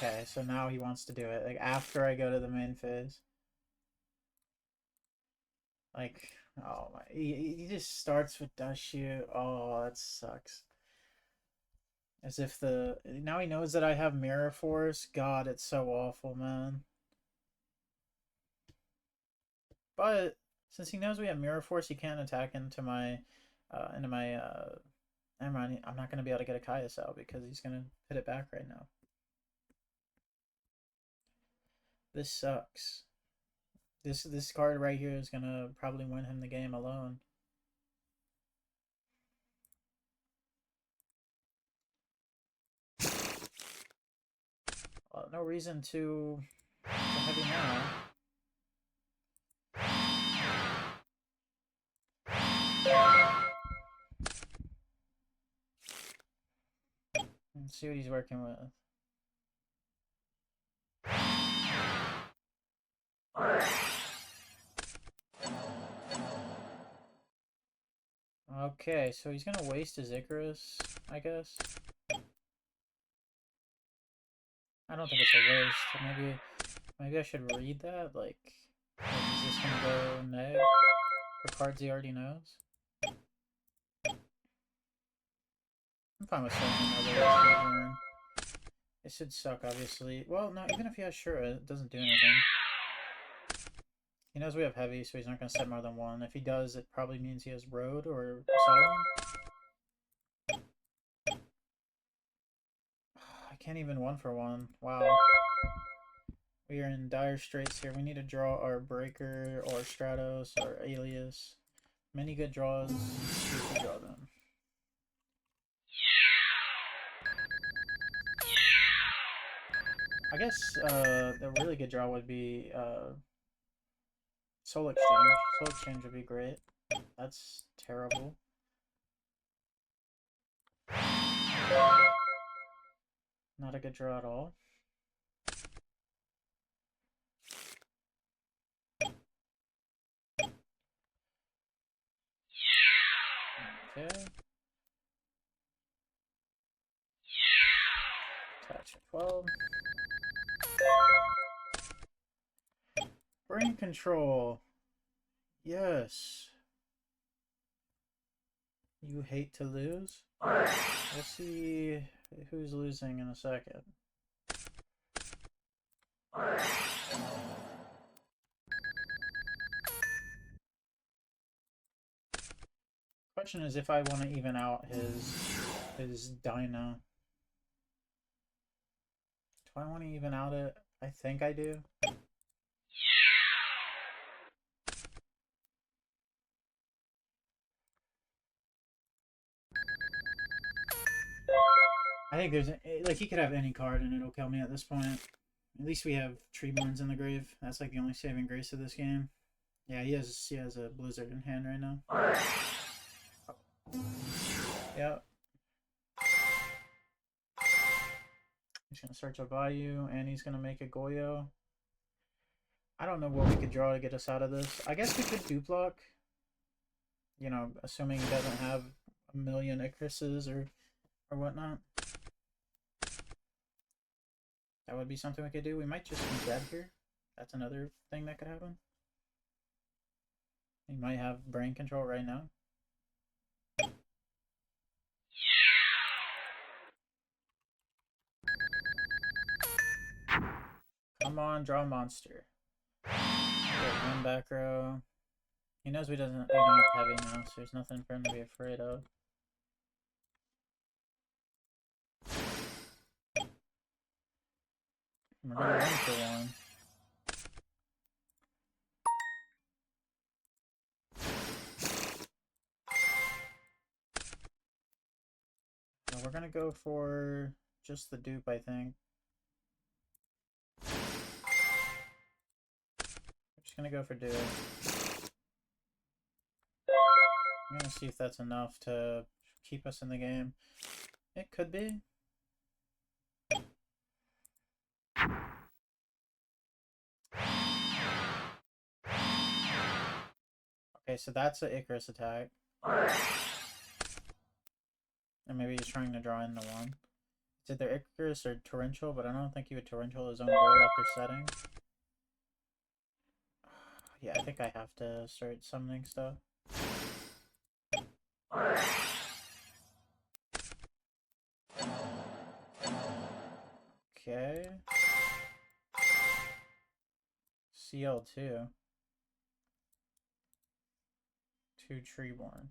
Okay, so now he wants to do it. Like, after I go to the main phase. Like, oh my. He just starts with Dust Shoot. Oh, that sucks. As if the. Now he knows that I have Mirror Force. God, it's so awful, man. But since he knows we have Mirror Force, he can't attack into my. Never mind, I'm not going to be able to get a Caius out because he's going to hit it back right now. This sucks. This card right here is going to probably win him the game alone. Well, no reason to heavy now. Let's see what he's working with. Okay, so he's gonna waste his Icarus, I guess. I don't think it's a waste. Maybe I should read that. Like he's just gonna go neg for cards he already knows. I'm fine with selling another. It should suck, obviously. Well, no, even if he has Shura, it doesn't do anything. He knows we have heavy, so he's not going to set more than one. If he does, it probably means he has Road or Solemn. I can't even 1-for-1. Wow. We are in dire straits here. We need to draw our Breaker or Stratos or Alias. Many good draws. We can draw them. I guess the really good draw would be Soul Exchange. Soul Exchange would be great. That's terrible. Not a good draw at all. Okay. Attach 12. Brain control. Yes. You hate to lose? We'll see who's losing in a second. Question is if I want to even out his Dyna. Do I want to even out it? I think I do. I think there's like he could have any card and it'll kill me at this point. At least we have Treeborns in the grave. That's like the only saving grace of this game. Yeah, he has a Blizzard in hand right now. Yep. He's gonna search a Bayou and he's gonna make a Goyo. I don't know what we could draw to get us out of this. I guess we could Duplock. You know, assuming he doesn't have a million Icaruses or whatnot. That would be something we could do. We might just be dead here. That's another thing that could happen. He might have brain control right now. Come on, draw a monster. One back row. He knows we don't have heavy now, so there's nothing for him to be afraid of. We're gonna 1-for-1. We're gonna go for just the dupe, I think. We're just gonna go for dupe. I'm gonna see if that's enough to keep us in the game. It could be. Okay, so that's an Icarus attack. And maybe he's trying to draw into one. It's either Icarus or Torrential, but I don't think he would Torrential his own board after setting. Yeah, I think I have to start summoning stuff. Okay. CL2. 2 Treeborn.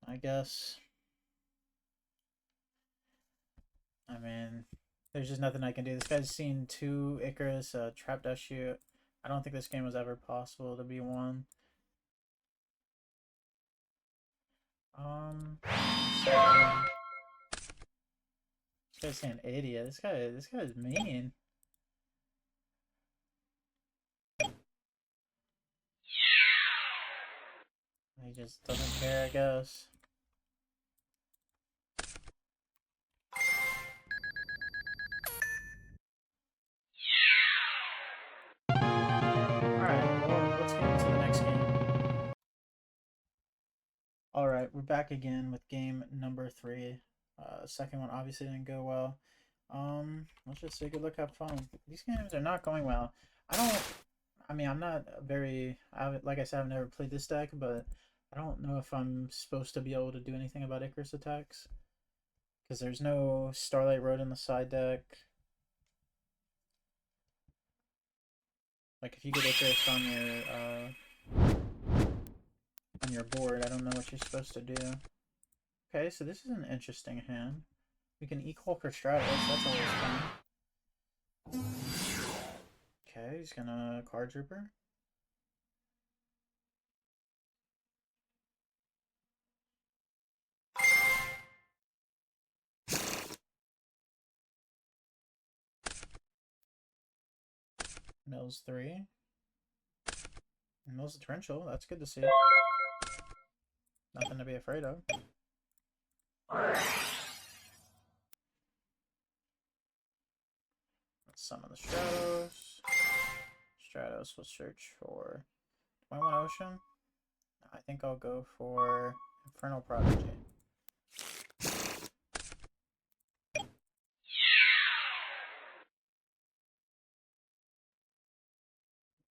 I guess. I mean, there's just nothing I can do. This guy's seen 2 Icarus, Trap Dust Shoot. I don't think this game was ever possible to be won. This guy's saying idiot. This guy is mean. He just doesn't care, I guess. Alright, well, let's get into the next game. Alright, we're back again with game number 3. Second one obviously didn't go well. Let's just say good luck, have fun. These games are not going well. I'm not very, like I said, I've never played this deck, but I don't know if I'm supposed to be able to do anything about Icarus attacks. Because there's no Starlight Road in the side deck. Like, if you get Icarus on your board, I don't know what you're supposed to do. Okay, so this is an interesting hand. We can equal for Stratos, that's always fun. Okay, he's gonna Card Trooper. Mills 3. Mills the Torrential, that's good to see. Nothing to be afraid of. Let's summon the Stratos. Stratos will search for... Do I want Ocean? I think I'll go for Infernal Prodigy.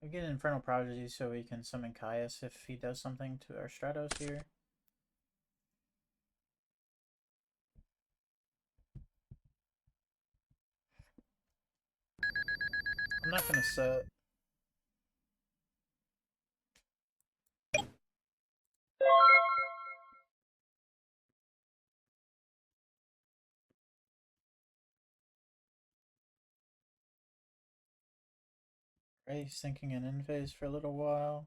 We get Infernal Prodigy so we can summon Caius if he does something to our Stratos here. I'm not gonna set. Right, he's thinking an in phase for a little while.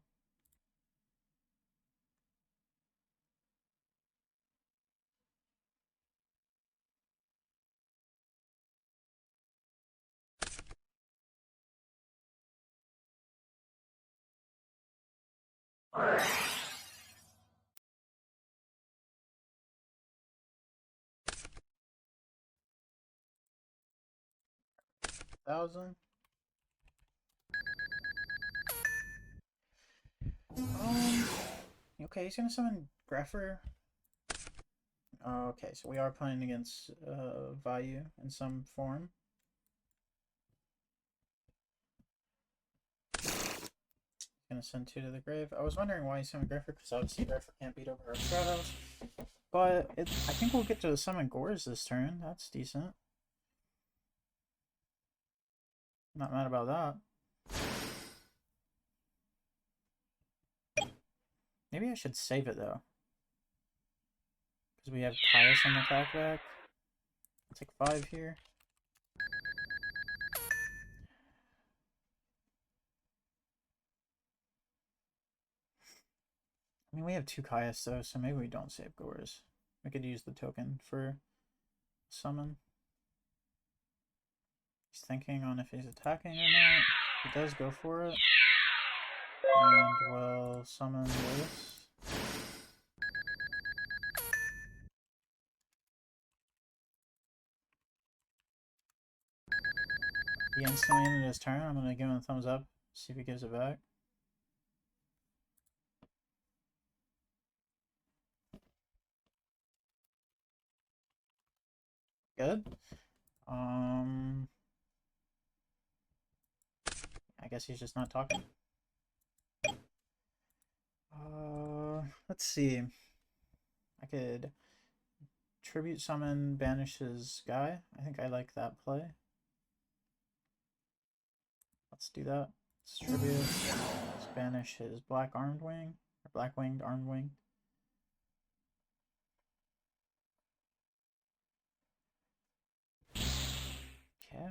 $1,000. Okay, he's gonna summon Greffer. Okay, so we are playing against Vayu in some form. Gonna send 2 to the grave. I was wondering why he summoned Greffer, because obviously Greffer can't beat over our Stratos. But I think we'll get to summon Gores this turn. That's decent. Not mad about that. Maybe I should save it though. Because we have Caius on the attack back. I'll take 5 here. I mean, we have 2 Caius though, so maybe we don't save Gores. We could use the token for summon. He's thinking on if he's attacking or not. He does go for it. And we'll summon this. He instantly ended his turn. I'm going to give him a thumbs up, see if he gives it back. Good. I guess he's just not talking. Let's see. I could tribute summon, banish his guy. I think I like that play. Let's do that. Let's tribute. Let's banish his black armed wing, or black winged armed wing. Okay.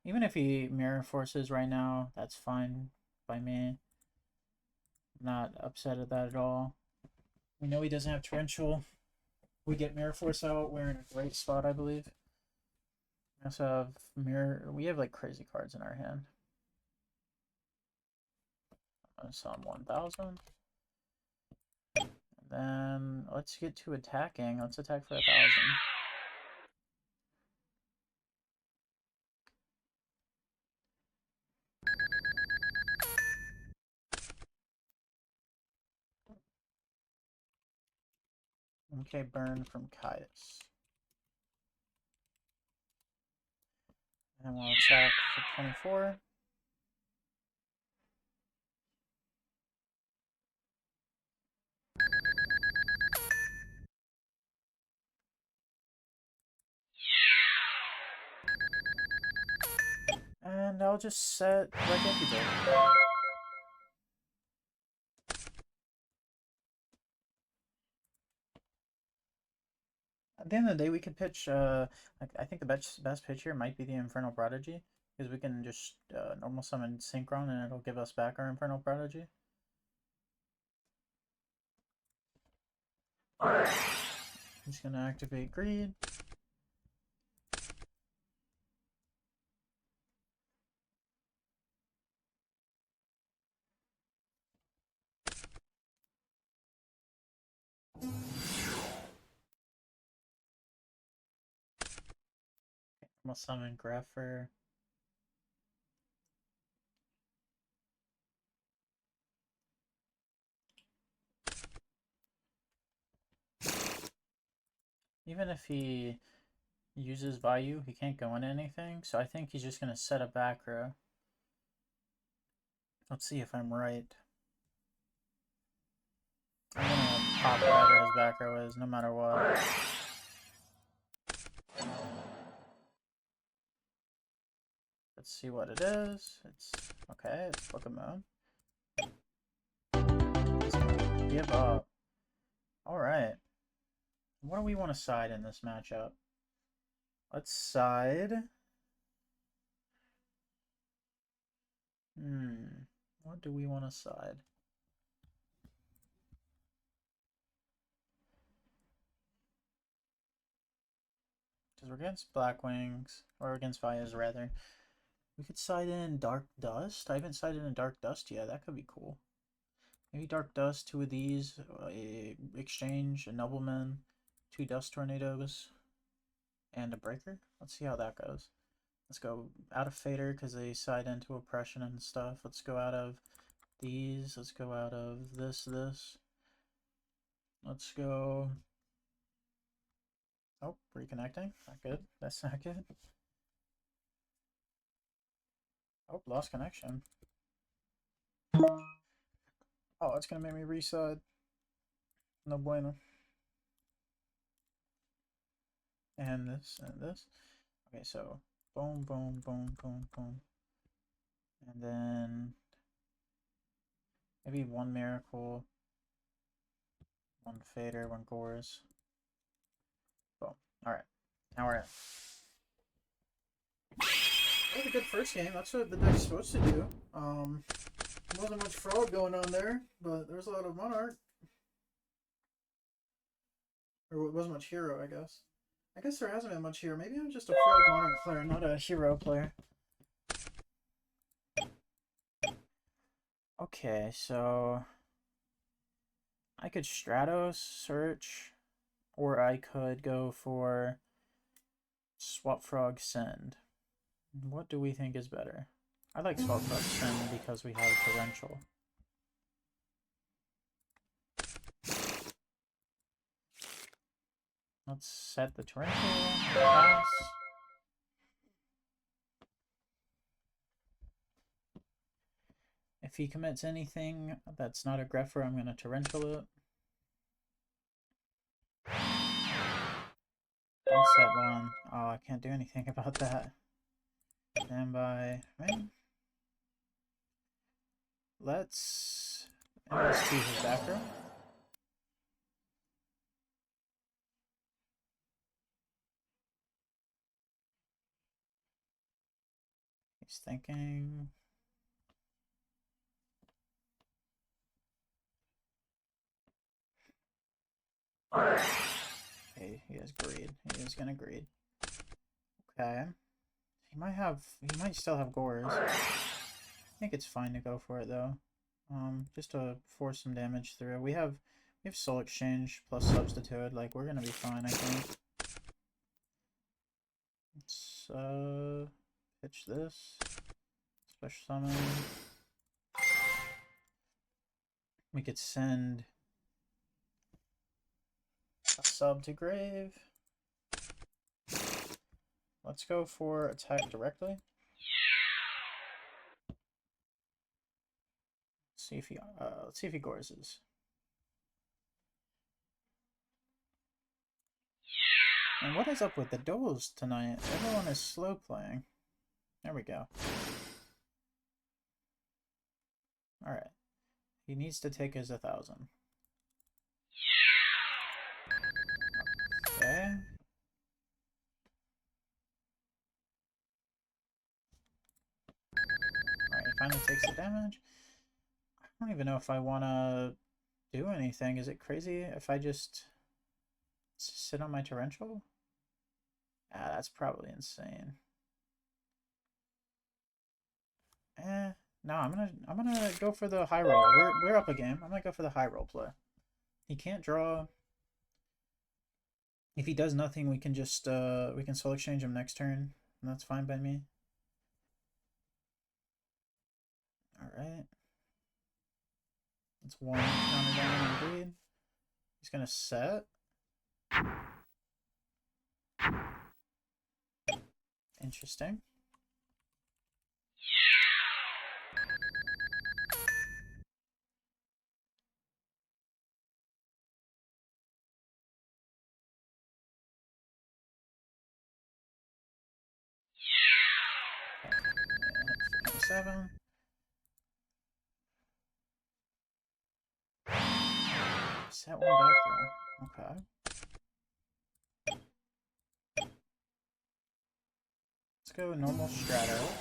Even if he mirror forces right now, that's fine by me. Not upset at that at all. We know he doesn't have torrential. We get mirror force out. We're in a great spot, I believe. We also have mirror. We have like crazy cards in our hand. I'm gonna summon 1,000. And then let's get to attacking. Let's attack for 1,000. Okay, burn from Caius. And we'll attack for 24. And I'll just set YDKE. At the end of the day, we could pitch, I think the best pitch here might be the Infernal Prodigy, because we can just normal summon Synchron and it'll give us back our Infernal Prodigy. I'm just going to activate Greed. We'll summon Grapher. Even if he uses Vayu, he can't go into anything, so I think he's just going to set a back row. Let's see if I'm right. I'm going to pop whatever his back row is, no matter what. Let's see what it is. It's okay, it's Book of Moon. He's gonna give up. Alright. What do we want to side in this matchup? Let's side. What do we want to side? Because we're against Black Wings, or against Vayas rather. We could side in Dark Dust. I haven't sided in Dark Dust yet. That could be cool. Maybe Dark Dust, 2 of these, exchange, a Nobleman, 2 Dust Tornadoes, and a Breaker. Let's see how that goes. Let's go out of Fader because they side into Oppression and stuff. Let's go out of these. Let's go out of this. Let's go... Oh, reconnecting. Not good. That's not good. Oh, lost connection. Oh, it's gonna make me reside. No bueno. And this and this. Okay, so boom, boom, boom, boom, boom. And then maybe 1 Miracle, 1 Fader, 1 Gores. Boom. Alright. Now we're in. That was a good first game. That's what the deck's supposed to do. Wasn't much fraud going on there, but there was a lot of Monarch. Or it wasn't much hero, I guess. I guess there hasn't been much hero. Maybe I'm just a frog monarch player, not a hero player. Okay, so I could Stratos search, or I could go for Swap Frog Send. What do we think is better? I like Swap Frog Send because we have Torrential. Let's set the Torrential. Pass. If he commits anything that's not a Grepher, I'm going to Torrential it. Don't set one. Oh, I can't do anything about that. Stand by. Right. Let's MST his back row. He's thinking. Okay, he has greed. He is gonna greed. Okay. He might still have Gores. I think it's fine to go for it though. Just to force some damage through. We have Soul Exchange plus Substitute. Like, we're gonna be fine, I think. Let's pitch this. Special summon. We could send a sub to grave. Let's go for attack directly. Let's see if he Gorses. And what is up with the duels tonight? Everyone is slow playing. There we go. Alright. He needs to take his 1,000. Okay. Alright, he finally takes the damage. I don't even know if I want to do anything. Is it crazy if I just sit on my Torrential? Ah, that's probably insane. No, I'm gonna go for the high roll. We're up a game. I'm gonna go for the high roll play. He can't draw. If he does nothing, we can just we can soul exchange him next turn, and that's fine by me. Alright. That's one counter down on greed. He's gonna set. Interesting. Okay. 7. Set one back there. Okay. Let's go normal Stratos.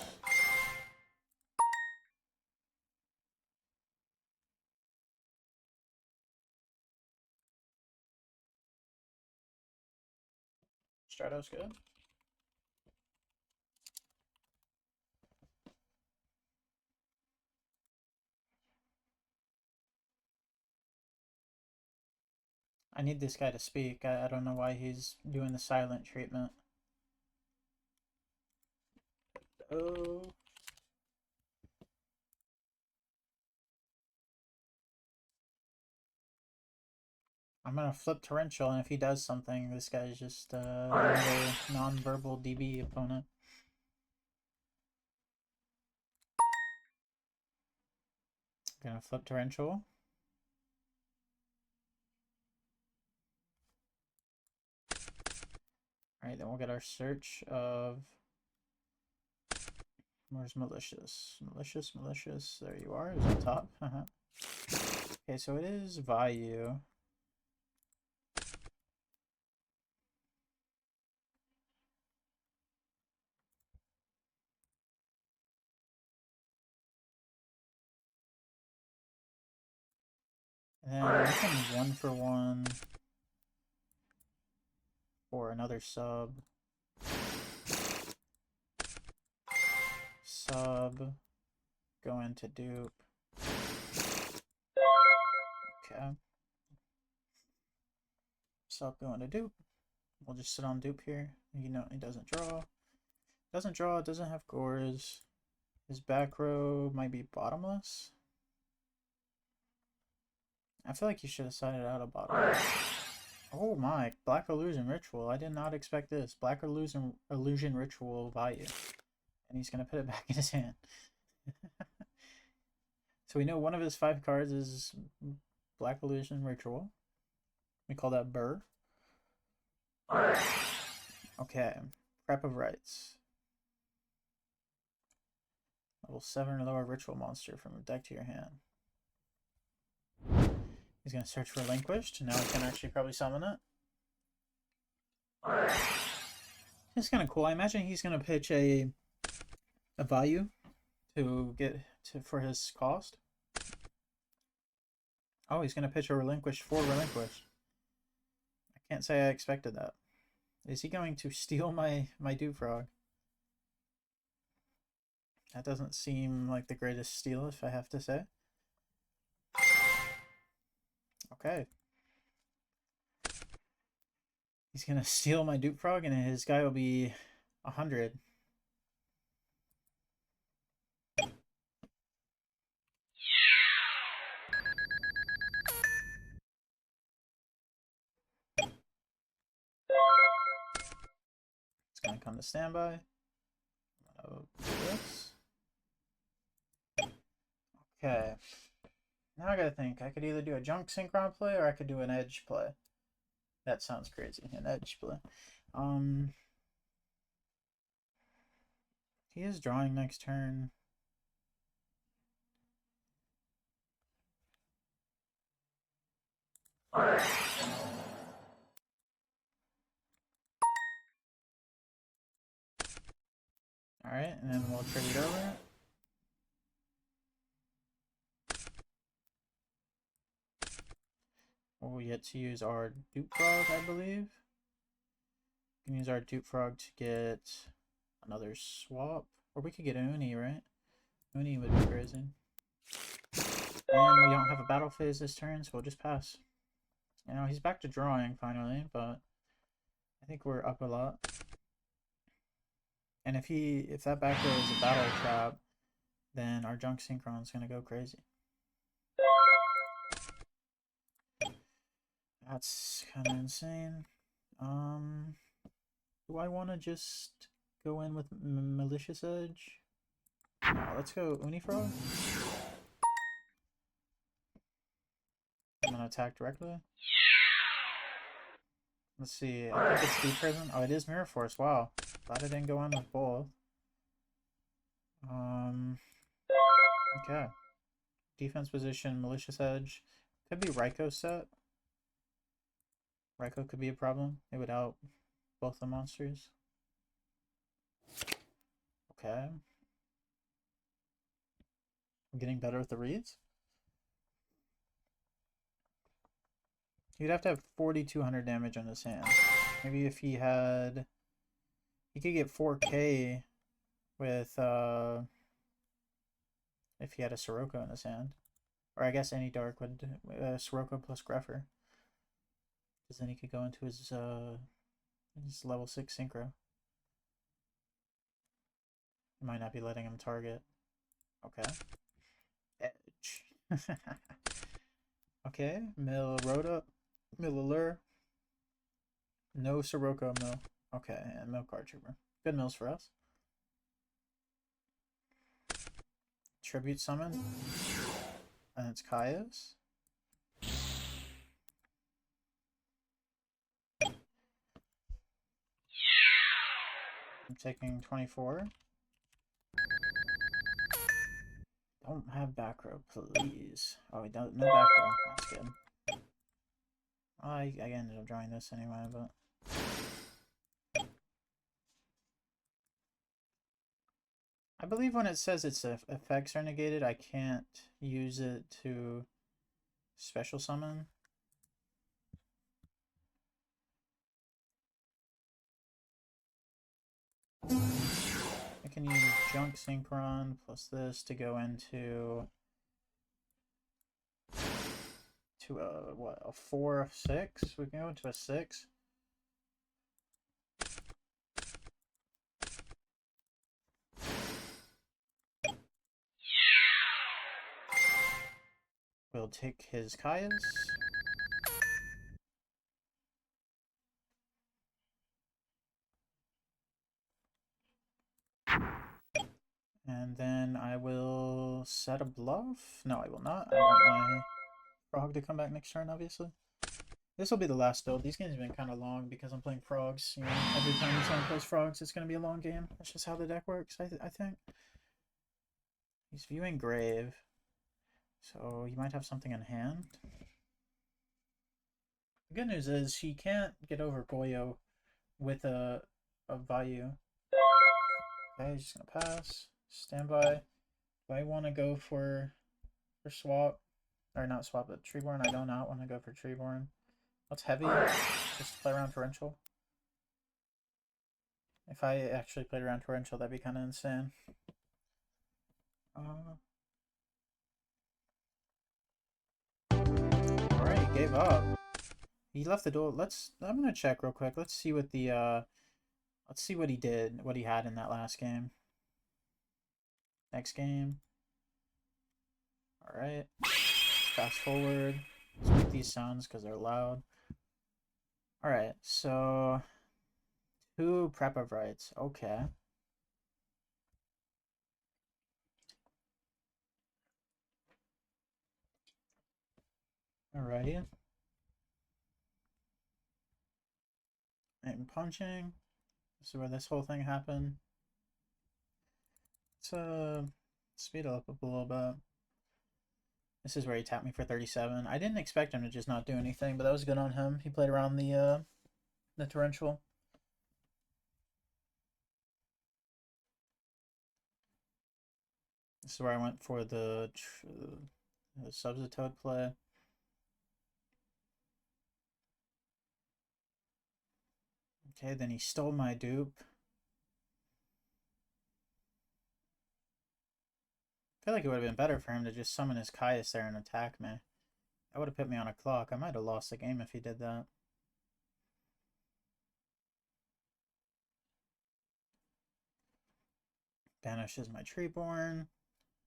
Stratos good. I need this guy to speak. I don't know why he's doing the silent treatment. Oh. I'm gonna flip Torrential, and if he does something, this guy's just another non-verbal DB opponent. Gonna flip Torrential. Alright, then we'll get our search of... Where's Malicious? Malicious. There you are. It's on top. Okay, so it is Vayu. And then we can 1-for-1 for another sub. Sub. Go into dupe. Okay. Sub go into dupe. We'll just sit on dupe here. You know, he doesn't draw. Doesn't draw, doesn't have gores. His back row might be bottomless. I feel like you should have sided out a bottomless. Oh my, Black Illusion Ritual. I did not expect this. Black Illusion Ritual value. And he's going to put it back in his hand. So we know one of his 5 cards is Black Illusion Ritual. We call that Burr. Okay. Prep of Rites. Level 7 or lower ritual monster from your deck to your hand. He's going to search for Relinquished. Now I can actually probably summon it. It's kind of cool. I imagine he's going to pitch a value to get for his cost. Oh, he's going to pitch a Relinquished for Relinquished. I can't say I expected that. Is he going to steal my Dupe Frog? That doesn't seem like the greatest steal, if I have to say. Okay. He's gonna steal my Dupe Frog, and his guy will be 100. It's gonna come to standby. I'm gonna do this. Okay. Now I gotta think. I could either do a junk synchron play or I could do an edge play. That sounds crazy. An edge play. He is drawing next turn. Alright, and then we'll tribute over. We'll yet to use our Dupe Frog, I believe. We can use our Dupe Frog to get another swap. Or we could get Uni, right? Uni would be crazy. And we don't have a battle phase this turn, so we'll just pass. You know, he's back to drawing finally, but I think we're up a lot. And if that back row is a battle trap, then our junk synchron is gonna go crazy. That's kind of insane. Do I want to just go in with Malicious Edge? Let's go Unifrog. I'm gonna attack directly. Let's see. I think it's Deep Prison. Oh, it is Mirror Force. Wow. Glad I didn't go in with both. Okay. Defense position, Malicious Edge. Could be Raikou set. Raikou could be a problem. It would out both the monsters. Okay. I'm getting better with the reads. You'd have to have 4,200 damage on his hand. Maybe if he had... He could get 4k with, if he had a Sirocco in his hand. Or I guess any dark would, Sirocco plus Greffer. Because then he could go into his level 6 synchro. You might not be letting him target. Okay. Edge. Okay, Mill Rhoda. Millilure. No Sirocco Mill. Okay, and Mill Card Trooper. Good mills for us. Tribute Summon. And it's Kaya's. I'm taking 24. Don't have back row, please. Oh, we don't. No back row. That's good. I ended up drawing this anyway, but... I believe when it says its effects are negated, I can't use it to special summon. I can use Junk Synchron plus this to go into a 4 of 6. We can go into a 6. We'll take his Kaias. And then I will set a bluff. No, I will not. I want my frog to come back next turn, obviously. This will be the last build. These games have been kind of long because I'm playing frogs. You know, every time someone plays frogs, it's going to be a long game. That's just how the deck works, I think. He's viewing Grave. So he might have something in hand. The good news is he can't get over Goyo with a Vayu. Okay, he's just going to pass. Standby. Do I want to go for swap? Or not swap, but Treeborn. I do not want to go for Treeborn. What's heavy? Just play around Torrential. If I actually played around Torrential, that'd be kind of insane. Alright, he gave up. He left the duel. I'm gonna check real quick. Let's see what the let's see what he did, what he had in that last game. Next game. Alright. Fast forward. Let's make these sounds because they're loud. Alright, so 2 prep of rights. Okay. Alrighty. And punching. This is where this whole thing happened. Let's speed it up a little bit. This is where he tapped me for 37. I didn't expect him to just not do anything, but that was good on him. He played around the torrential. This is where I went for the Subsitoad play. Okay, then he stole my dupe. I feel like it would have been better for him to just summon his Caius there and attack me. That would have put me on a clock. I might have lost the game if he did that. Banishes my Treeborn.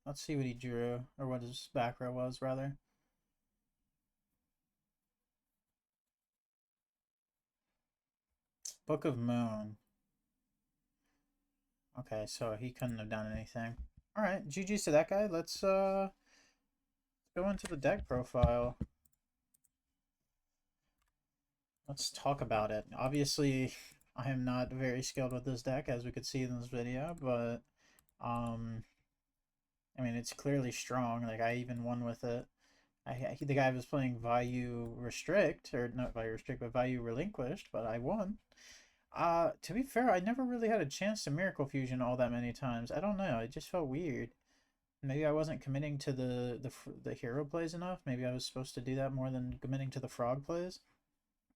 Let's see what he drew, or what his back row was, rather. Book of Moon. Okay, so he couldn't have done anything. Alright, GG's to that guy. Let's go into the deck profile. Let's talk about it. Obviously, I am not very skilled with this deck, as we could see in this video, but I mean, it's clearly strong. Like, I even won with it. The guy was playing Vayu Restrict, or not Vayu Restrict, but Vayu Relinquished, but I won. To be fair, I never really had a chance to Miracle Fusion all that many times. I don't know, it just felt weird. Maybe I wasn't committing to the hero plays enough. Maybe I was supposed to do that more than committing to the frog plays.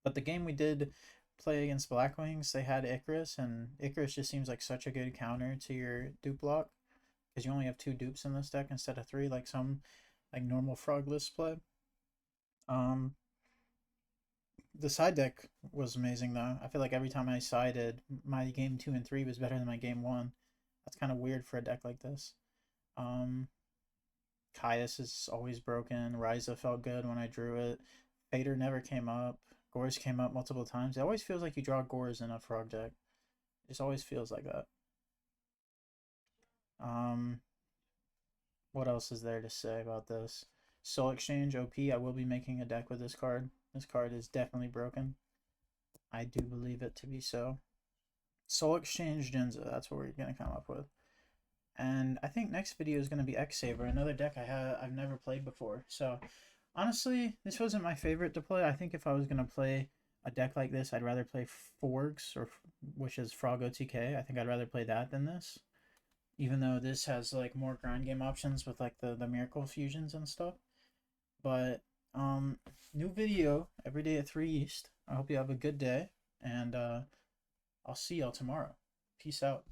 But the game we did play against Blackwings, they had Icarus, and Icarus just seems like such a good counter to your dupe block, because you only have 2 dupes in this deck instead of 3, like some normal frog list play. The side deck was amazing though. I feel like every time I sided, my game 2 and 3 was better than my game 1. That's kind of weird for a deck like this. Caius is always broken. Ryza felt good when I drew it. Fader never came up. Gores came up multiple times. It always feels like you draw Gores in a frog deck. It just always feels like that. What else is there to say about this? Soul Exchange OP. I will be making a deck with this card. This card is definitely broken. I do believe it to be so. Soul Exchange Jinza. That's what we're going to come up with. And I think next video is going to be X-Saber, another deck I've never played before. So honestly, this wasn't my favorite to play. I think if I was going to play a deck like this, I'd rather play Forgs, which is Frog OTK. I think I'd rather play that than this. Even though this has like more grind game options with like the Miracle Fusions and stuff. But new video every day at 3 East. I hope you have a good day, and I'll see y'all tomorrow. Peace out.